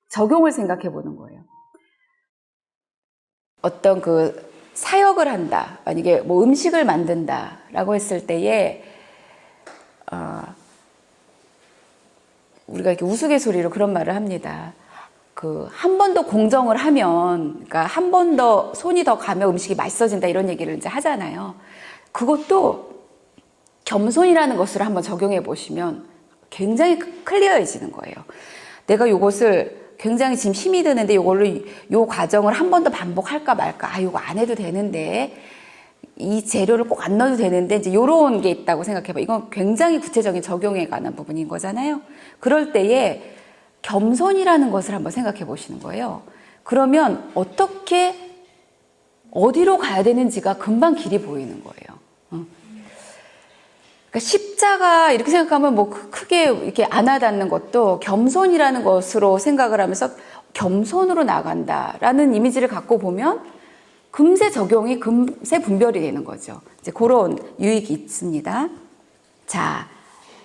Speaker 1: 적용을 생각해 보는 거예요. 어떤 그 사역을 한다, 만약에 뭐 음식을 만든다라고 했을 때에 우리가 이렇게 우스갯소리로 그런 말을 합니다. 그 한 번 더 공정을 하면, 그러니까 한 번 더 손이 더 가면 음식이 맛있어진다 이런 얘기를 이제 하잖아요. 그것도 겸손이라는 것을 한번 적용해 보시면 굉장히 클리어해지는 거예요. 내가 요것을 굉장히 지금 힘이 드는데 요 과정을 한 번 더 반복할까 말까, 요거 안 해도 되는데, 이 재료를 꼭 안 넣어도 되는데, 이제 요런 게 있다고 생각해봐. 이건 굉장히 구체적인 적용에 관한 부분인 거잖아요. 그럴 때에 겸손이라는 것을 한번 생각해 보시는 거예요. 그러면 어디로 가야 되는지가 금방 길이 보이는 거예요. 그러니까 십자가 이렇게 생각하면 뭐 크게 이렇게 안 와닿는 것도 겸손이라는 것으로 생각을 하면서 겸손으로 나간다라는 이미지를 갖고 보면 금세 적용이, 금세 분별이 되는 거죠. 이제 그런 유익이 있습니다. 자,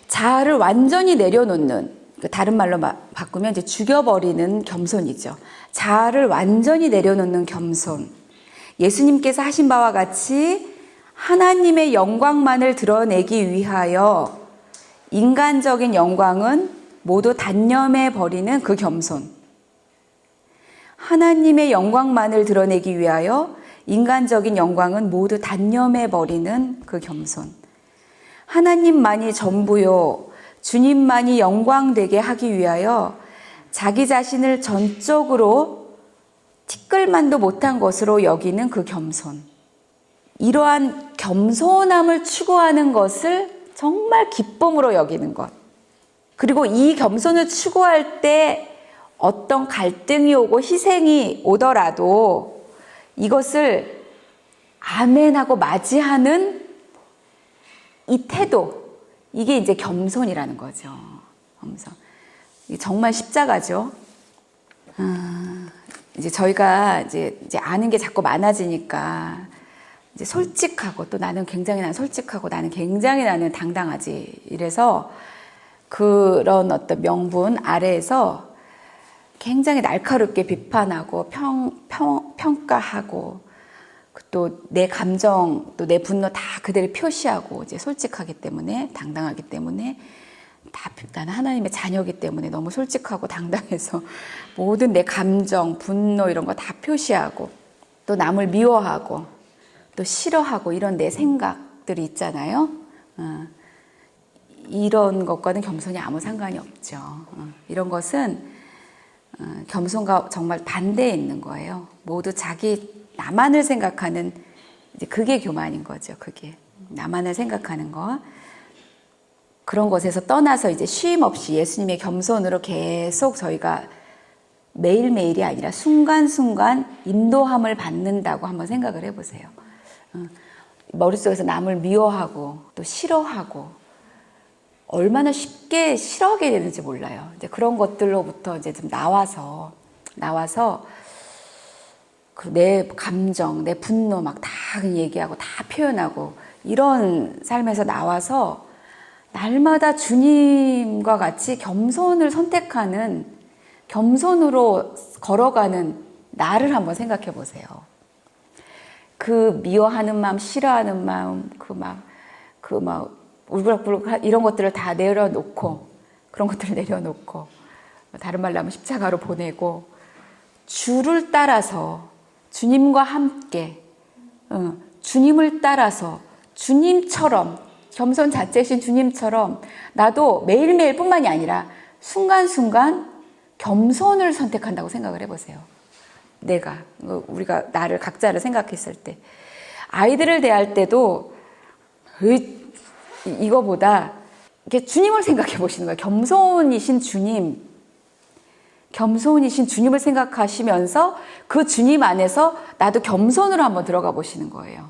Speaker 1: 자아를 완전히 내려놓는, 다른 말로 바꾸면 이제 죽여버리는 겸손이죠. 자아를 완전히 내려놓는 겸손. 예수님께서 하신 바와 같이 하나님의 영광만을 드러내기 위하여 인간적인 영광은 모두 단념해 버리는 그 겸손. 하나님의 영광만을 드러내기 위하여 인간적인 영광은 모두 단념해 버리는 그 겸손. 하나님만이 전부요, 주님만이 영광되게 하기 위하여 자기 자신을 전적으로 티끌만도 못한 것으로 여기는 그 겸손. 이러한 겸손함을 추구하는 것을 정말 기쁨으로 여기는 것. 그리고 이 겸손을 추구할 때 어떤 갈등이 오고 희생이 오더라도 이것을 아멘하고 맞이하는 이 태도, 이게 이제 겸손이라는 거죠. 겸손. 정말 십자가죠. 이제 저희가 이제 아는 게 자꾸 많아지니까 이제 솔직하고, 또 나는 솔직하고 나는 굉장히 당당하지, 이래서 그런 어떤 명분 아래에서 굉장히 날카롭게 비판하고 평가하고, 또 내 감정, 또 내 분노 다 그대로 표시하고, 이제 솔직하기 때문에, 당당하기 때문에, 나는 하나님의 자녀이기 때문에 너무 솔직하고 당당해서 모든 내 감정, 분노 이런 거 다 표시하고, 또 남을 미워하고 또 싫어하고, 이런 내 생각들이 있잖아요. 이런 것과는 겸손이 아무 상관이 없죠. 이런 것은 겸손과 정말 반대에 있는 거예요. 모두 나만을 생각하는, 이제 그게 교만인 거죠. 그게 나만을 생각하는 거. 그런 것에서 떠나서 이제 쉼 없이 예수님의 겸손으로 계속 저희가 매일매일이 아니라 순간순간 인도함을 받는다고 한번 생각을 해보세요. 머릿속에서 남을 미워하고 또 싫어하고, 얼마나 쉽게 싫어하게 되는지 몰라요. 이제 그런 것들로부터 이제 좀 나와서 내 감정, 내 분노 막 다 얘기하고 다 표현하고, 이런 삶에서 나와서 날마다 주님과 같이 겸손을 선택하는 겸손으로 걸어가는 나를 한번 생각해 보세요. 그 미워하는 마음, 싫어하는 마음, 그 막 울그락불그락 이런 것들을 다 내려놓고, 그런 것들을 내려놓고, 다른 말로 하면 십자가로 보내고, 주를 따라서 주님과 함께, 주님을 따라서 주님처럼, 겸손 자체이신 주님처럼 나도 매일매일 뿐만이 아니라 순간순간 겸손을 선택한다고 생각을 해보세요. 우리가 나를 각자를 생각했을 때. 아이들을 대할 때도 이거보다 이렇게 주님을 생각해 보시는 거예요. 겸손이신 주님을 생각하시면서 그 주님 안에서 나도 겸손으로 한번 들어가 보시는 거예요.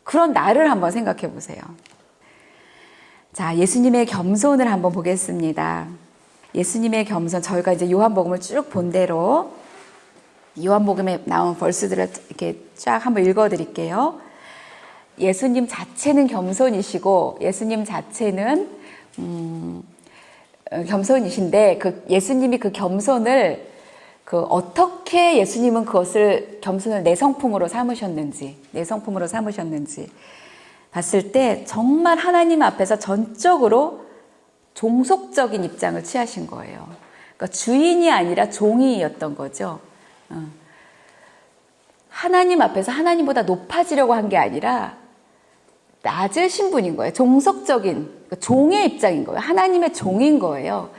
Speaker 1: 그런 나를 한번 생각해 보세요. 자, 예수님의 겸손을 한번 보겠습니다. 예수님의 겸손, 저희가 이제 요한복음을 쭉 본 대로 요한복음에 나온 벌스들을 이렇게 쫙 한번 읽어 드릴게요. 예수님 자체는 겸손이시고 겸손이신데 예수님이 그 겸손을 어떻게 예수님은 그것을 겸손을 내성품으로 삼으셨는지 봤을 때 정말 하나님 앞에서 전적으로 종속적인 입장을 취하신 거예요. 그러니까 주인이 아니라 종이었던 거죠. 하나님 앞에서 하나님보다 높아지려고 한 게 아니라 낮으신 분인 거예요. 종속적인, 그러니까 종의 입장인 거예요. 하나님의 종인 거예요.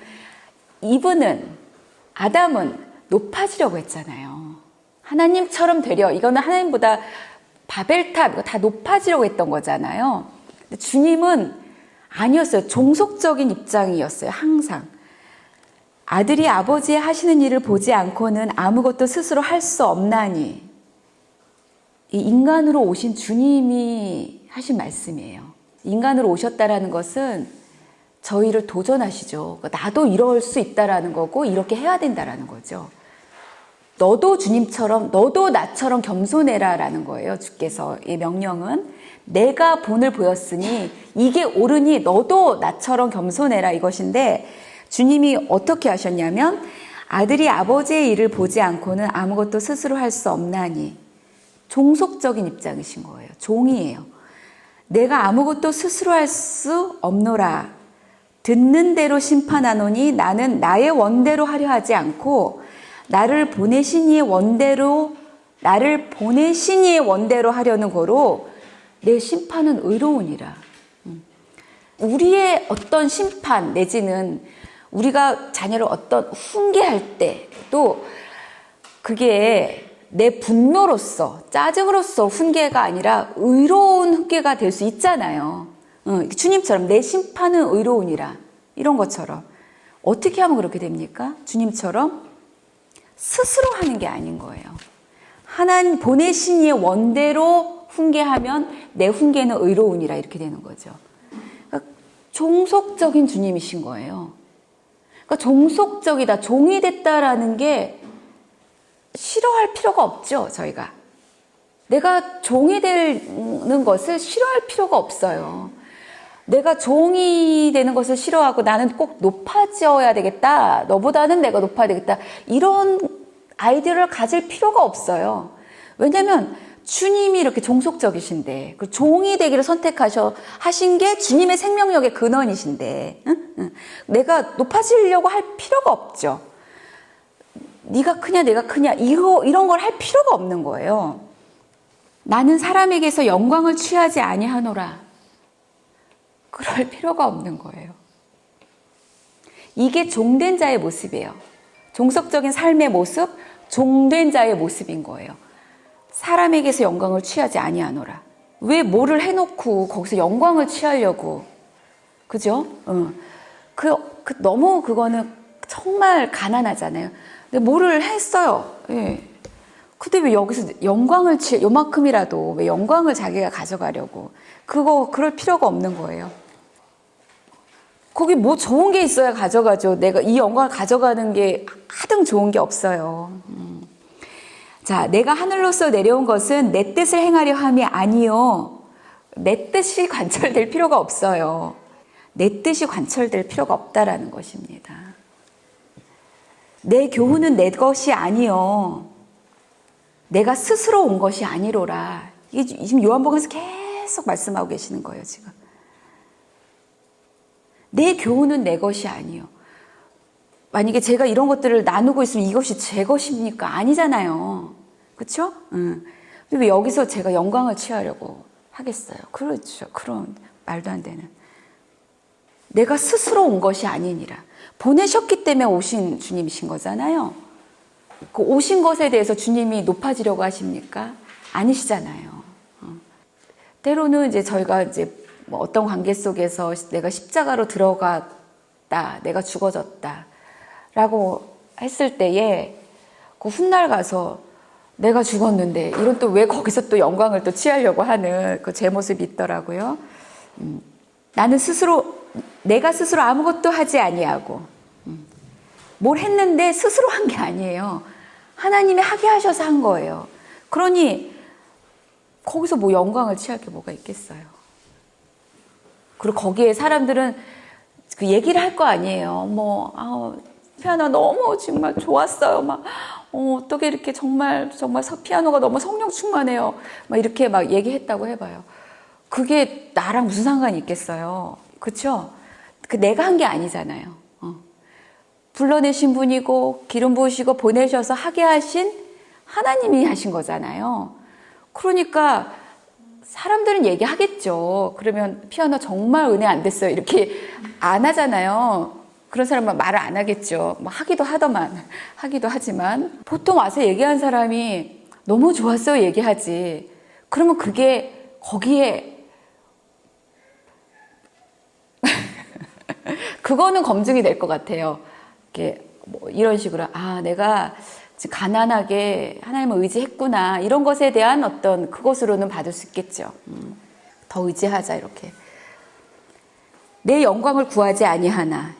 Speaker 1: 아담은 높아지려고 했잖아요. 하나님처럼 되려, 이거는 하나님보다 바벨탑, 이거 다 높아지려고 했던 거잖아요. 근데 주님은 아니었어요. 종속적인 입장이었어요. 항상. 아들이 아버지의 하시는 일을 보지 않고는 아무것도 스스로 할 수 없나니. 이 인간으로 오신 주님이 하신 말씀이에요. 인간으로 오셨다라는 것은 저희를 도전하시죠. 나도 이럴 수 있다라는 거고 이렇게 해야 된다라는 거죠. 너도 주님처럼, 너도 나처럼 겸손해라라는 거예요. 주께서 이 명령은 내가 본을 보였으니 이게 옳으니 너도 나처럼 겸손해라 이것인데, 주님이 어떻게 하셨냐면 아들이 아버지의 일을 보지 않고는 아무것도 스스로 할 수 없나니. 종속적인 입장이신 거예요. 종이에요. 내가 아무것도 스스로 할 수 없노라. 듣는 대로 심판하노니 나는 나의 원대로 하려 하지 않고 나를 보내신 이의 원대로 하려는 거로 내 심판은 의로우니라. 우리의 어떤 심판 내지는 우리가 자녀를 어떤 훈계할 때도 그게 내 분노로서, 짜증으로서 훈계가 아니라 의로운 훈계가 될 수 있잖아요. 주님처럼 내 심판은 의로우니라. 이런 것처럼. 어떻게 하면 그렇게 됩니까? 주님처럼 스스로 하는 게 아닌 거예요. 하나님 보내신 이의 원대로 훈계하면 내 훈계는 의로우니라. 이렇게 되는 거죠. 그러니까 종속적인 주님이신 거예요. 그러니까 종속적이다, 종이 됐다라는 게 싫어할 필요가 없죠, 저희가. 내가 종이 되는 것을 싫어할 필요가 없어요. 내가 종이 되는 것을 싫어하고 나는 꼭 높아져야 되겠다, 너보다는 내가 높아야 되겠다, 이런 아이디어를 가질 필요가 없어요. 왜냐하면 주님이 이렇게 종속적이신데, 그 종이 되기를 하신 게 주님의 생명력의 근원이신데, 내가 높아지려고 할 필요가 없죠. 네가 크냐 내가 크냐 이런 걸 할 필요가 없는 거예요. 나는 사람에게서 영광을 취하지 아니하노라. 그럴 필요가 없는 거예요. 이게 종된 자의 모습이에요. 종속적인 삶의 모습, 종된 자의 모습인 거예요. 사람에게서 영광을 취하지 아니하노라. 왜 뭐를 해놓고 거기서 영광을 취하려고, 그죠? 너무 그거는 정말 가난하잖아요. 근데 뭐를 했어요. 예. 근데 왜 여기서 영광을 요만큼이라도 왜 영광을 자기가 가져가려고. 그럴 필요가 없는 거예요. 거기 뭐 좋은 게 있어야 가져가죠. 내가 이 영광을 가져가는 게 하등 좋은 게 없어요. 자, 내가 하늘로서 내려온 것은 내 뜻을 행하려 함이 아니요. 내 뜻이 관철될 필요가 없어요. 내 뜻이 관철될 필요가 없다라는 것입니다. 내 교훈은 내 것이 아니요 내가 스스로 온 것이 아니로라. 이게 지금 요한복음에서 계속 말씀하고 계시는 거예요, 지금. 내 교훈은 내 것이 아니요. 만약에 제가 이런 것들을 나누고 있으면 이것이 제 것입니까? 아니잖아요. 그렇죠? 왜 여기서 제가 영광을 취하려고 하겠어요? 그렇죠. 그런 말도 안 되는. 내가 스스로 온 것이 아니니라. 보내셨기 때문에 오신 주님이신 거잖아요. 그 오신 것에 대해서 주님이 높아지려고 하십니까? 아니시잖아요. 때로는 이제 저희가 이제 뭐 어떤 관계 속에서 내가 십자가로 들어갔다, 내가 죽어졌다 라고 했을 때에 그 훗날 가서 내가 죽었는데 이런 또 왜 거기서 또 영광을 또 취하려고 하는 그 제 모습이 있더라고요. 나는 스스로 내가 스스로 아무것도 하지 아니하고 뭘 했는데 스스로 한 게 아니에요. 하나님이 하게 하셔서 한 거예요. 그러니 거기서 뭐 영광을 취할 게 뭐가 있겠어요. 그리고 거기에 사람들은 그 얘기를 할 거 아니에요. 뭐 피아노 너무 정말 좋았어요. 막 어떻게 이렇게 정말 피아노가 너무 성령 충만해요. 막 이렇게 막 얘기했다고 해봐요. 그게 나랑 무슨 상관이 있겠어요. 그렇죠? 그 내가 한 게 아니잖아요. 불러내신 분이고 기름 부으시고 보내셔서 하게 하신 하나님이 하신 거잖아요. 그러니까 사람들은 얘기하겠죠. 그러면 피아노 정말 은혜 안 됐어요. 이렇게 안 하잖아요. 그런 사람은 말을 안 하겠죠. 뭐 하기도 하지만 보통 와서 얘기한 사람이 너무 좋았어요 얘기하지. 그러면 그게 거기에 그거는 검증이 될 것 같아요. 이렇게 뭐 이런 식으로 내가 가난하게 하나님을 의지했구나 이런 것에 대한 어떤 그것으로는 받을 수 있겠죠. 더 의지하자 이렇게. 내 영광을 구하지 아니하나.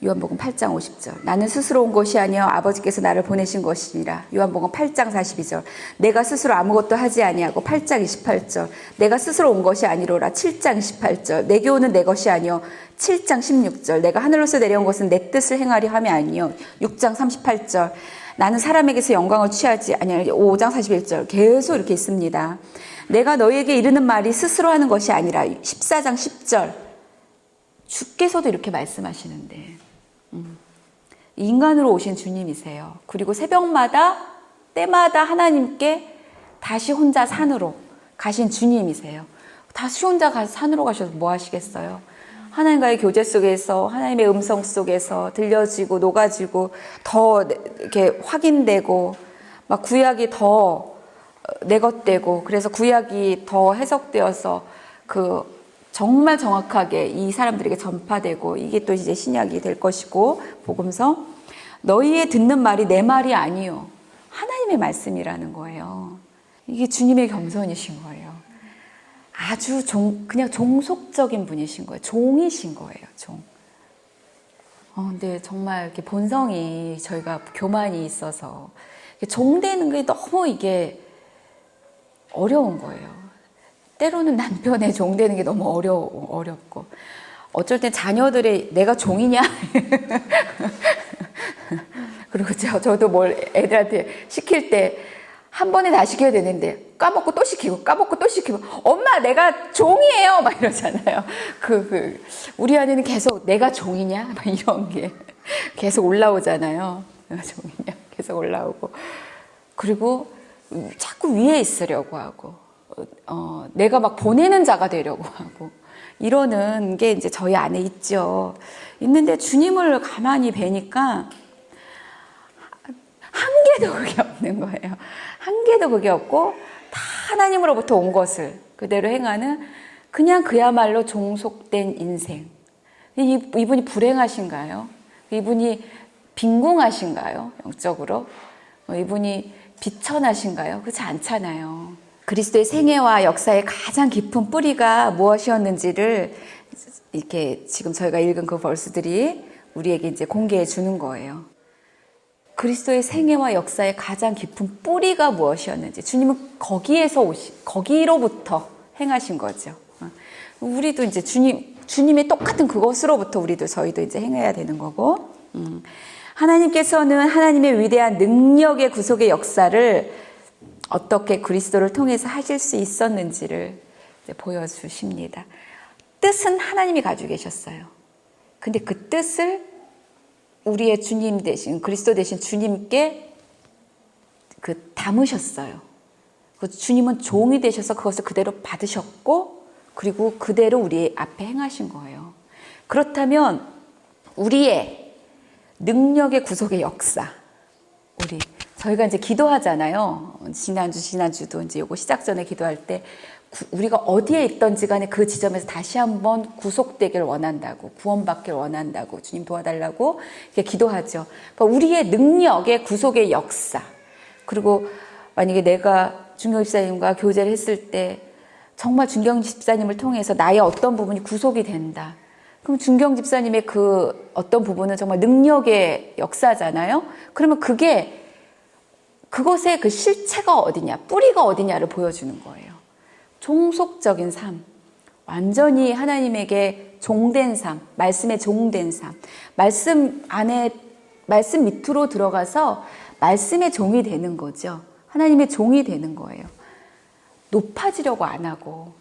Speaker 1: 요한복음 8장 50절. 나는 스스로 온 것이 아니여 아버지께서 나를 보내신 것이니라. 요한복음 8장 42절. 내가 스스로 아무것도 하지 아니하고 8장 28절. 내가 스스로 온 것이 아니로라. 7장 28절. 내 교훈은 내 것이 아니여 7장 16절. 내가 하늘로서 내려온 것은 내 뜻을 행하리 함이 아니여 6장 38절. 나는 사람에게서 영광을 취하지 아니하여 5장 41절. 계속 이렇게 있습니다. 내가 너희에게 이르는 말이 스스로 하는 것이 아니라 14장 10절. 주께서도 이렇게 말씀하시는데 인간으로 오신 주님이세요. 그리고 새벽마다 때마다 하나님께 다시 혼자 산으로 가신 주님이세요. 다시 혼자 산으로 가셔서 뭐 하시겠어요? 하나님과의 교제 속에서 하나님의 음성 속에서 들려지고 녹아지고 더 이렇게 확인되고 막 구약이 더 내 것 되고 그래서 구약이 더 해석되어서 그 정말 정확하게 이 사람들에게 전파되고 이게 또 이제 신약이 될 것이고 복음서 너희의 듣는 말이 내 말이 아니요 하나님의 말씀이라는 거예요. 이게 주님의 겸손이신 거예요. 아주 그냥 종속적인 분이신 거예요. 종이신 거예요. 종. 근데 정말 이렇게 본성이 저희가 교만이 있어서 종 되는 게 너무 이게 어려운 거예요. 때로는 남편의 종 되는 게 너무 어렵고 어쩔 땐 자녀들의 내가 종이냐 그리고 저도 뭘 애들한테 시킬 때 한 번에 다 시켜야 되는데 까먹고 또 시키고 엄마 내가 종이에요 막 이러잖아요. 우리 안에는 계속 내가 종이냐 막 이런 게 계속 올라오잖아요. 내가 종이냐 계속 올라오고 그리고 자꾸 위에 있으려고 하고 내가 막 보내는 자가 되려고 하고 이러는 게 이제 저희 안에 있죠. 있는데 주님을 가만히 뵈니까 한 개도 그게 없는 거예요. 한 개도 그게 없고 다 하나님으로부터 온 것을 그대로 행하는 그냥 그야말로 종속된 인생. 이분이 불행하신가요? 이분이 빈궁하신가요? 영적으로? 이분이 비천하신가요? 그렇지 않잖아요. 그리스도의 생애와 역사의 가장 깊은 뿌리가 무엇이었는지를 이렇게 지금 저희가 읽은 그 벌스들이 우리에게 이제 공개해 주는 거예요. 그리스도의 생애와 역사의 가장 깊은 뿌리가 무엇이었는지 주님은 거기로부터 행하신 거죠. 우리도 이제 주님의 똑같은 그것으로부터 저희도 이제 행해야 되는 거고 하나님께서는 하나님의 위대한 능력의 구속의 역사를 어떻게 그리스도를 통해서 하실 수 있었는지를 보여주십니다. 뜻은 하나님이 가지고 계셨어요. 근데 그 뜻을 우리의 주님 대신, 그리스도 대신 주님께 담으셨어요. 주님은 종이 되셔서 그것을 그대로 받으셨고, 그리고 그대로 우리 앞에 행하신 거예요. 그렇다면 우리의 능력의 구속의 역사, 저희가 이제 기도하잖아요. 지난주도 이제 요거 시작 전에 기도할 때 우리가 어디에 있던지 간에 그 지점에서 다시 한번 구속되기를 원한다고, 구원받기를 원한다고, 주님 도와달라고 이렇게 기도하죠. 그러니까 우리의 능력의 구속의 역사. 그리고 만약에 내가 준경 집사님과 교제를 했을 때 정말 준경 집사님을 통해서 나의 어떤 부분이 구속이 된다. 그럼 준경 집사님의 그 어떤 부분은 정말 능력의 역사잖아요. 그러면 그것의 그 실체가 어디냐, 뿌리가 어디냐를 보여주는 거예요. 종속적인 삶, 완전히 하나님에게 종된 삶, 말씀에 종된 삶, 말씀 밑으로 들어가서 말씀의 종이 되는 거죠. 하나님의 종이 되는 거예요. 높아지려고 안 하고.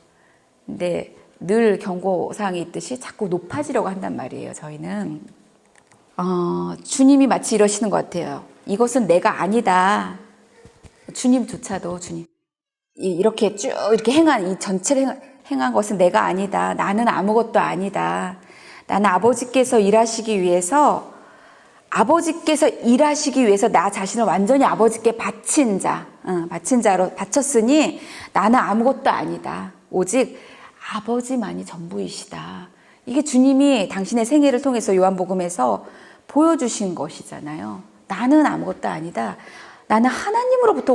Speaker 1: 근데 늘 경고사항이 있듯이 자꾸 높아지려고 한단 말이에요, 저희는. 주님이 마치 이러시는 것 같아요. 이것은 내가 아니다. 주님조차도 이렇게 쭉 이렇게 이 전체를 행한 것은 내가 아니다. 나는 아무것도 아니다. 나는 아버지께서 일하시기 위해서 나 자신을 완전히 아버지께 바친 자로 바쳤으니 나는 아무것도 아니다. 오직 아버지만이 전부이시다. 이게 주님이 당신의 생애를 통해서 요한복음에서 보여주신 것이잖아요. 나는 아무것도 아니다. 나는 하나님으로부터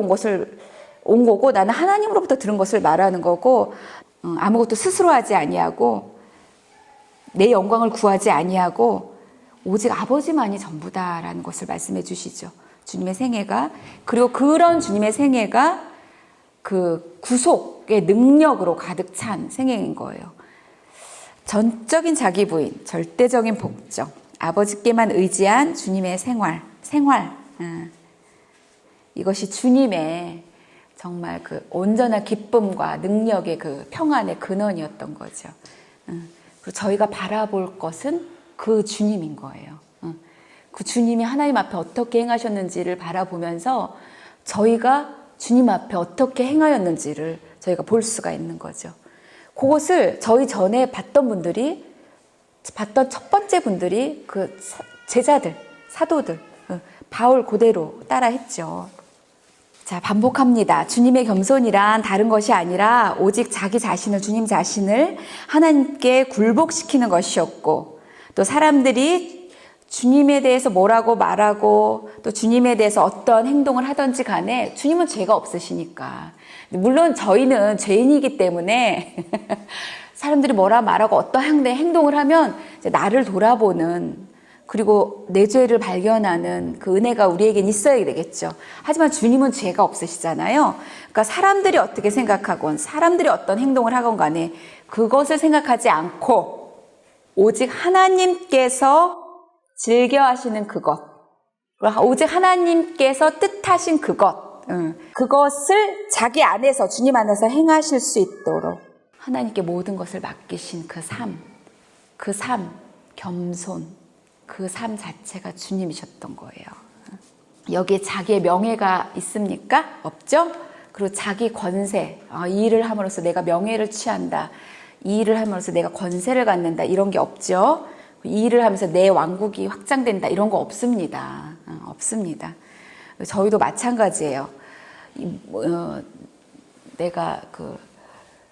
Speaker 1: 온 거고, 나는 하나님으로부터 들은 것을 말하는 거고, 아무것도 스스로 하지 아니하고, 내 영광을 구하지 아니하고, 오직 아버지만이 전부다라는 것을 말씀해 주시죠. 주님의 생애가. 그리고 그런 주님의 생애가 그 구속의 능력으로 가득 찬 생애인 거예요. 전적인 자기 부인, 절대적인 복종, 아버지께만 의지한 주님의 생활. 이것이 주님의 정말 그 온전한 기쁨과 능력의 그 평안의 근원이었던 거죠. 그리고 저희가 바라볼 것은 그 주님인 거예요. 그 주님이 하나님 앞에 어떻게 행하셨는지를 바라보면서 저희가 주님 앞에 어떻게 행하였는지를 저희가 볼 수가 있는 거죠. 그것을 저희 전에 봤던 첫 번째 분들이 그 제자들, 사도들, 바울 그대로 따라 했죠. 자, 반복합니다. 주님의 겸손이란 다른 것이 아니라 오직 자기 자신을, 주님 자신을 하나님께 굴복시키는 것이었고, 또 사람들이 주님에 대해서 뭐라고 말하고 또 주님에 대해서 어떤 행동을 하든지 간에 주님은 죄가 없으시니까. 물론 저희는 죄인이기 때문에 사람들이 뭐라 말하고 어떤 행동을 하면 이제 나를 돌아보는, 그리고 내 죄를 발견하는 그 은혜가 우리에겐 있어야 되겠죠. 하지만 주님은 죄가 없으시잖아요. 그러니까 사람들이 어떻게 생각하건 사람들이 어떤 행동을 하건 간에 그것을 생각하지 않고 오직 하나님께서 즐겨 하시는 그것, 오직 하나님께서 뜻하신 그것을 자기 안에서, 주님 안에서 행하실 수 있도록 하나님께 모든 것을 맡기신 그 삶, 겸손, 그 삶 자체가 주님이셨던 거예요. 여기에 자기의 명예가 있습니까? 없죠? 그리고 자기 권세, 이 일을 함으로써 내가 명예를 취한다, 이 일을 함으로써 내가 권세를 갖는다, 이런 게 없죠. 이 일을 하면서 내 왕국이 확장된다, 이런 거 없습니다. 없습니다. 저희도 마찬가지예요. 내가 그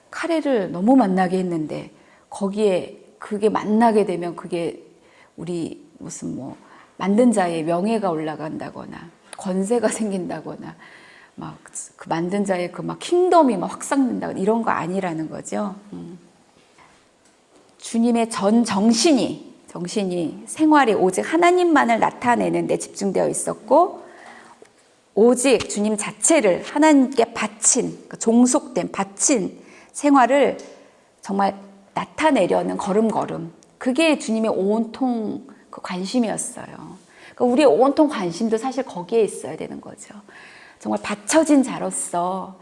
Speaker 1: 카레를 너무 만나게 했는데 거기에 그게 만나게 되면 그게 우리 무슨 만든 자의 명예가 올라간다거나 권세가 생긴다거나 막 그 만든 자의 그 막 킹덤이 막 확산된다거나 이런 거 아니라는 거죠. 주님의 전 정신이 생활이 오직 하나님만을 나타내는 데 집중되어 있었고, 오직 주님 자체를 하나님께 바친, 종속된 바친 생활을 정말 나타내려는 걸음걸음, 그게 주님의 온통 그 관심이었어요. 그러니까 우리의 온통 관심도 사실 거기에 있어야 되는 거죠. 정말 받쳐진 자로서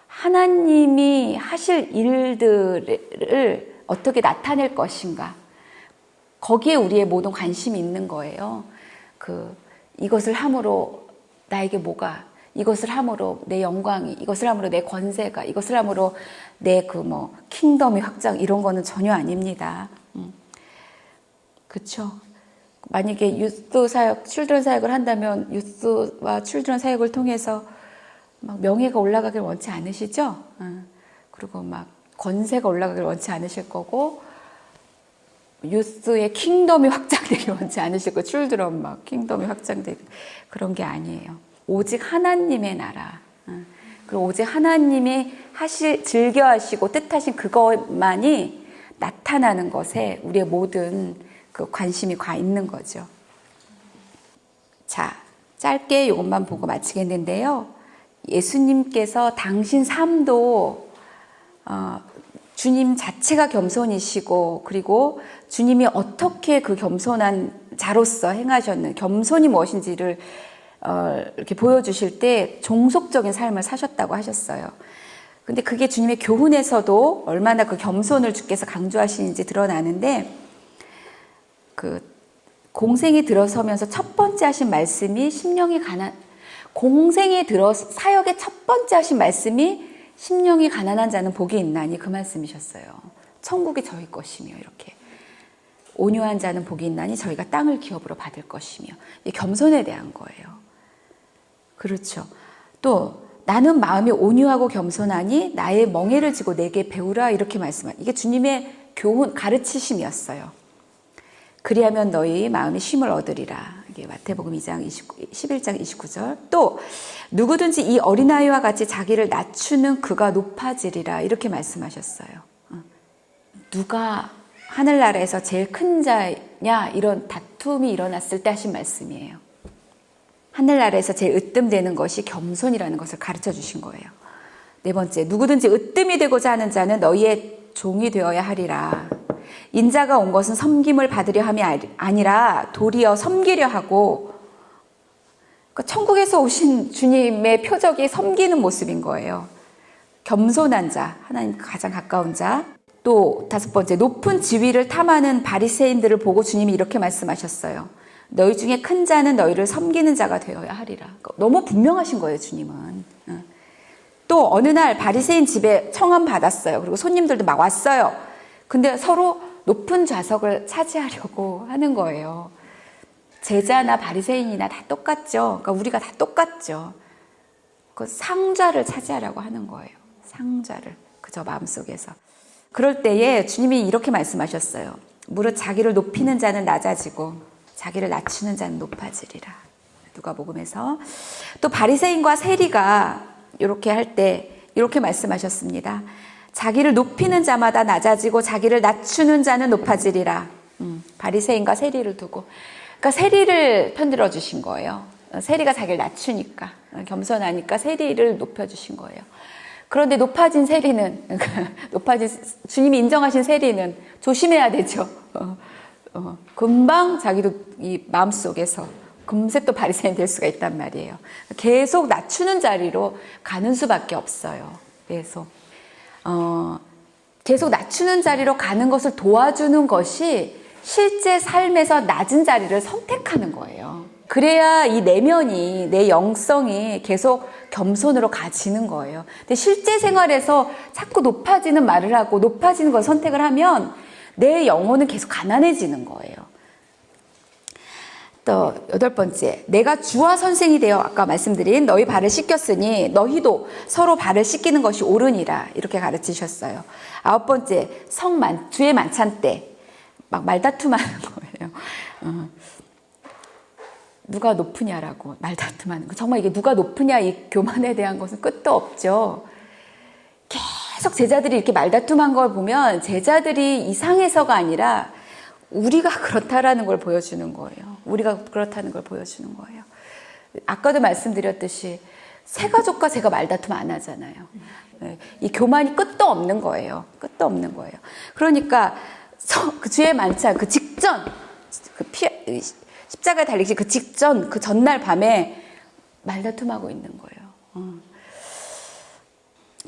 Speaker 1: 하나님이 하실 일들을 어떻게 나타낼 것인가. 거기에 우리의 모든 관심이 있는 거예요. 이것을 함으로 나에게 뭐가, 이것을 함으로 내 영광이, 이것을 함으로 내 권세가, 이것을 함으로 내 킹덤이 확장, 이런 거는 전혀 아닙니다. 그쵸? 만약에 유스 사역, 칠드런 사역을 한다면 유스와 칠드런 사역을 통해서 막 명예가 올라가길 원치 않으시죠? 그리고 막 권세가 올라가길 원치 않으실 거고, 유스의 킹덤이 확장되길 원치 않으실 거고, 칠드런 막 킹덤이 확장되길, 그런 게 아니에요. 오직 하나님의 나라, 그리고 오직 하나님이 즐겨 하시고 뜻하신 그것만이 나타나는 것에 우리의 모든 그 관심이 가 있는 거죠. 자, 짧게 이것만 보고 마치겠는데요. 예수님께서 당신 삶도 주님 자체가 겸손이시고, 그리고 주님이 어떻게 그 겸손한 자로서 행하셨는, 겸손이 무엇인지를 이렇게 보여주실 때 종속적인 삶을 사셨다고 하셨어요. 근데 그게 주님의 교훈에서도 얼마나 그 겸손을 주께서 강조하시는지 드러나는데, 공생에 들어서면서 첫 번째 하신 말씀이 사역의 첫 번째 하신 말씀이 심령이 가난한 자는 복이 있나니, 그 말씀이셨어요. 천국이 저희 것이며, 이렇게 온유한 자는 복이 있나니 저희가 땅을 기업으로 받을 것이며, 이 겸손에 대한 거예요. 그렇죠. 또 나는 마음이 온유하고 겸손하니 나의 멍에를 지고 내게 배우라, 이렇게 이게 주님의 교훈, 가르치심이었어요. 그리하면 너희 마음이 쉼을 얻으리라. 이게 마태복음 11장 29절. 또 누구든지 이 어린아이와 같이 자기를 낮추는 그가 높아지리라, 이렇게 말씀하셨어요. 누가 하늘나라에서 제일 큰 자냐, 이런 다툼이 일어났을 때 하신 말씀이에요. 하늘나라에서 제일 으뜸되는 것이 겸손이라는 것을 가르쳐 주신 거예요. 네 번째, 누구든지 으뜸이 되고자 하는 자는 너희의 종이 되어야 하리라. 인자가 온 것은 섬김을 받으려 함이 아니라 도리어 섬기려 하고, 그러니까 천국에서 오신 주님의 표적이 섬기는 모습인 거예요. 겸손한 자, 하나님과 가장 가까운 자. 또 다섯 번째, 높은 지위를 탐하는 바리새인들을 보고 주님이 이렇게 말씀하셨어요. 너희 중에 큰 자는 너희를 섬기는 자가 되어야 하리라. 너무 분명하신 거예요, 주님은. 또 어느 날 바리새인 집에 청함 받았어요. 그리고 손님들도 막 왔어요. 근데 서로 높은 좌석을 차지하려고 하는 거예요. 제자나 바리새인이나 다 똑같죠. 그러니까 우리가 다 똑같죠. 그 상좌를 차지하려고 하는 거예요. 상좌를, 그저 마음속에서. 그럴 때에 주님이 이렇게 말씀하셨어요. 무릇 자기를 높이는 자는 낮아지고 자기를 낮추는 자는 높아지리라. 누가복음에서. 또 바리새인과 세리가 이렇게 할 때 이렇게 말씀하셨습니다. 자기를 높이는 자마다 낮아지고 자기를 낮추는 자는 높아지리라. 바리새인과 세리를 두고, 그러니까 세리를 편들어 주신 거예요. 세리가 자기를 낮추니까, 겸손하니까 세리를 높여 주신 거예요. 그런데 높아진 세리는, 주님이 인정하신 세리는 조심해야 되죠. 금방 자기도 이 마음속에서 금세 또 바리새인 될 수가 있단 말이에요. 계속 낮추는 자리로 가는 수밖에 없어요. 계속 낮추는 자리로 가는 것을 도와주는 것이 실제 삶에서 낮은 자리를 선택하는 거예요. 그래야 이 내면이, 내 영성이 계속 겸손으로 가지는 거예요. 근데 실제 생활에서 자꾸 높아지는 말을 하고 높아지는 걸 선택을 하면 내 영혼은 계속 가난해지는 거예요. 또 여덟 번째, 내가 주와 선생이 되어 아까 말씀드린 너희 발을 씻겼으니 너희도 서로 발을 씻기는 것이 옳으니라, 이렇게 가르치셨어요. 아홉 번째, 주의 만찬 때 막 말다툼하는 거예요. 누가 높으냐라고 말다툼하는 거. 정말 이게 누가 높으냐, 이 교만에 대한 것은 끝도 없죠. 계속 제자들이 이렇게 말다툼한 걸 보면 제자들이 이상해서가 아니라 우리가 그렇다라는 걸 보여주는 거예요. 우리가 그렇다는 걸 보여주는 거예요. 아까도 말씀드렸듯이 새 가족과 제가 말다툼 안 하잖아요. 이 교만이 끝도 없는 거예요. 끝도 없는 거예요. 그러니까 그 주의 만찬, 그 직전, 십자가에 달리기 그 직전, 그 전날 밤에 말다툼하고 있는 거예요.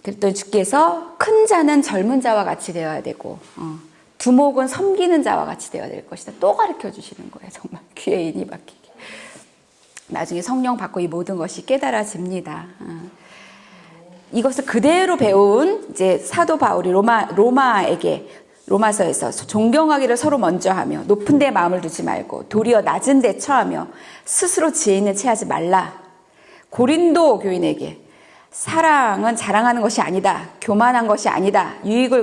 Speaker 1: 그랬더니 주께서 큰 자는 젊은 자와 같이 되어야 되고 두목은 섬기는 자와 같이 되어야 될 것이다. 또 가르쳐 주시는 거예요. 정말 귀에 인이 박히게. 나중에 성령 받고 이 모든 것이 깨달아집니다. 이것을 그대로 배운 이제 사도 바울이 로마서에서 존경하기를 서로 먼저 하며 높은 데 마음을 두지 말고 도리어 낮은 데 처하며 스스로 지혜 있는 채 하지 말라. 고린도 교인에게 사랑은 자랑하는 것이 아니다. 교만한 것이 아니다.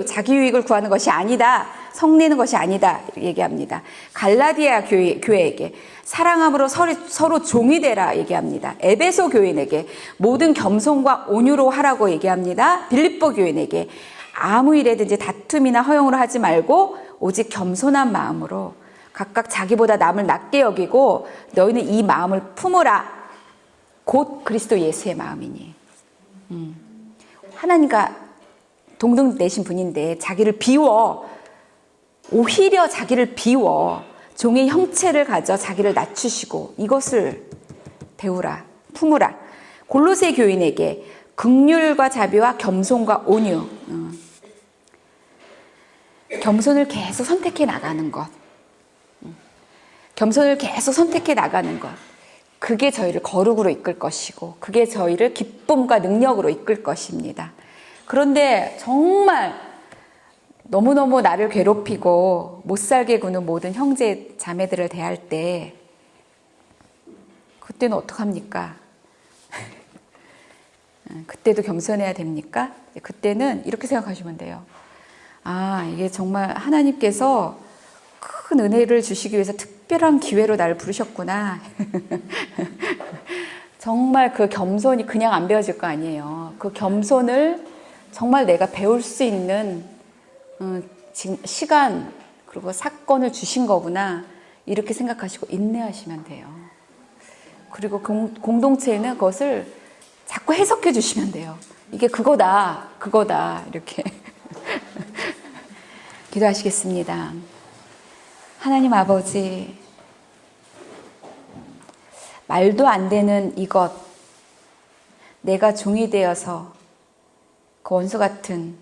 Speaker 1: 자기 유익을 구하는 것이 아니다. 성내는 것이 아니다. 얘기합니다. 갈라디아 교회에게 사랑함으로 서로 종이 되라 얘기합니다. 에베소 교인에게 모든 겸손과 온유로 하라고 얘기합니다. 빌립보 교인에게 아무 일에든지 다툼이나 허용으로 하지 말고 오직 겸손한 마음으로 각각 자기보다 남을 낮게 여기고 너희는 이 마음을 품으라. 곧 그리스도 예수의 마음이니. 하나님과 동등 되신 분인데 자기를 비워, 오히려 자기를 비워 종의 형체를 가져 자기를 낮추시고 이것을 배우라, 품으라. 골로새 교인에게 긍휼과 자비와 겸손과 온유, 겸손을 계속 선택해 나가는 것, 겸손을 계속 선택해 나가는 것, 그게 저희를 거룩으로 이끌 것이고 그게 저희를 기쁨과 능력으로 이끌 것입니다. 그런데 정말 너무너무 나를 괴롭히고 못살게 구는 모든 형제 자매들을 대할 때 그때는 어떡합니까? 그때도 겸손해야 됩니까? 그때는 이렇게 생각하시면 돼요. 아, 이게 정말 하나님께서 큰 은혜를 주시기 위해서 특별한 기회로 나를 부르셨구나. 정말 그 겸손이 그냥 안 배워질 거 아니에요. 그 겸손을 정말 내가 배울 수 있는 지금 시간 그리고 사건을 주신 거구나 이렇게 생각하시고 인내하시면 돼요. 그리고 공동체에는 그것을 자꾸 해석해 주시면 돼요. 이게 그거다 이렇게. 기도하시겠습니다. 하나님 아버지, 말도 안 되는 이것, 내가 종이 되어서 그 원수 같은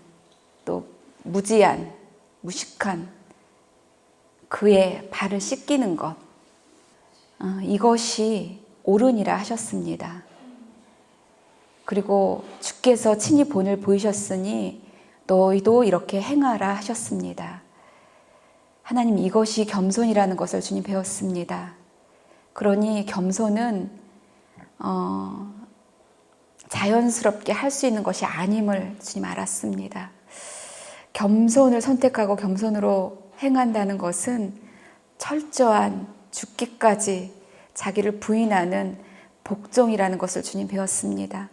Speaker 1: 또 무지한, 무식한 그의 발을 씻기는 것, 이것이 옳으니라 하셨습니다. 그리고 주께서 친히 본을 보이셨으니 너희도 이렇게 행하라 하셨습니다. 하나님, 이것이 겸손이라는 것을 주님 배웠습니다. 그러니 겸손은 자연스럽게 할 수 있는 것이 아님을 주님 알았습니다. 겸손을 선택하고 겸손으로 행한다는 것은 철저한 죽기까지 자기를 부인하는 복종이라는 것을 주님 배웠습니다.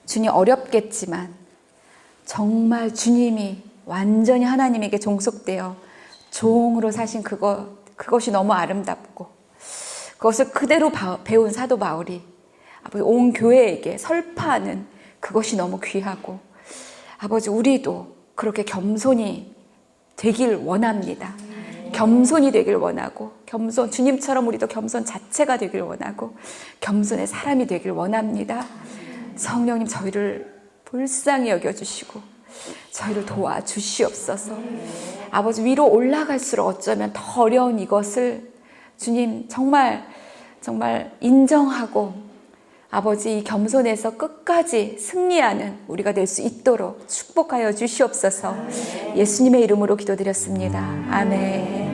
Speaker 1: 주님 어렵겠지만 정말 주님이 완전히 하나님에게 종속되어 종으로 사신 그것이 너무 아름답고 그것을 그대로 배운 사도 바울이 아버지 온 교회에게 설파하는 그것이 너무 귀하고 아버지 우리도 그렇게 겸손이 되길 원합니다. 겸손이 되길 원하고 주님처럼 우리도 겸손 자체가 되길 원하고 겸손의 사람이 되길 원합니다. 성령님 저희를 불쌍히 여겨주시고 저희를 도와주시옵소서. 아버지 위로 올라갈수록 어쩌면 더 어려운 이것을 주님 정말 인정하고 아버지 이 겸손에서 끝까지 승리하는 우리가 될 수 있도록 축복하여 주시옵소서. 예수님의 이름으로 기도드렸습니다. 아멘.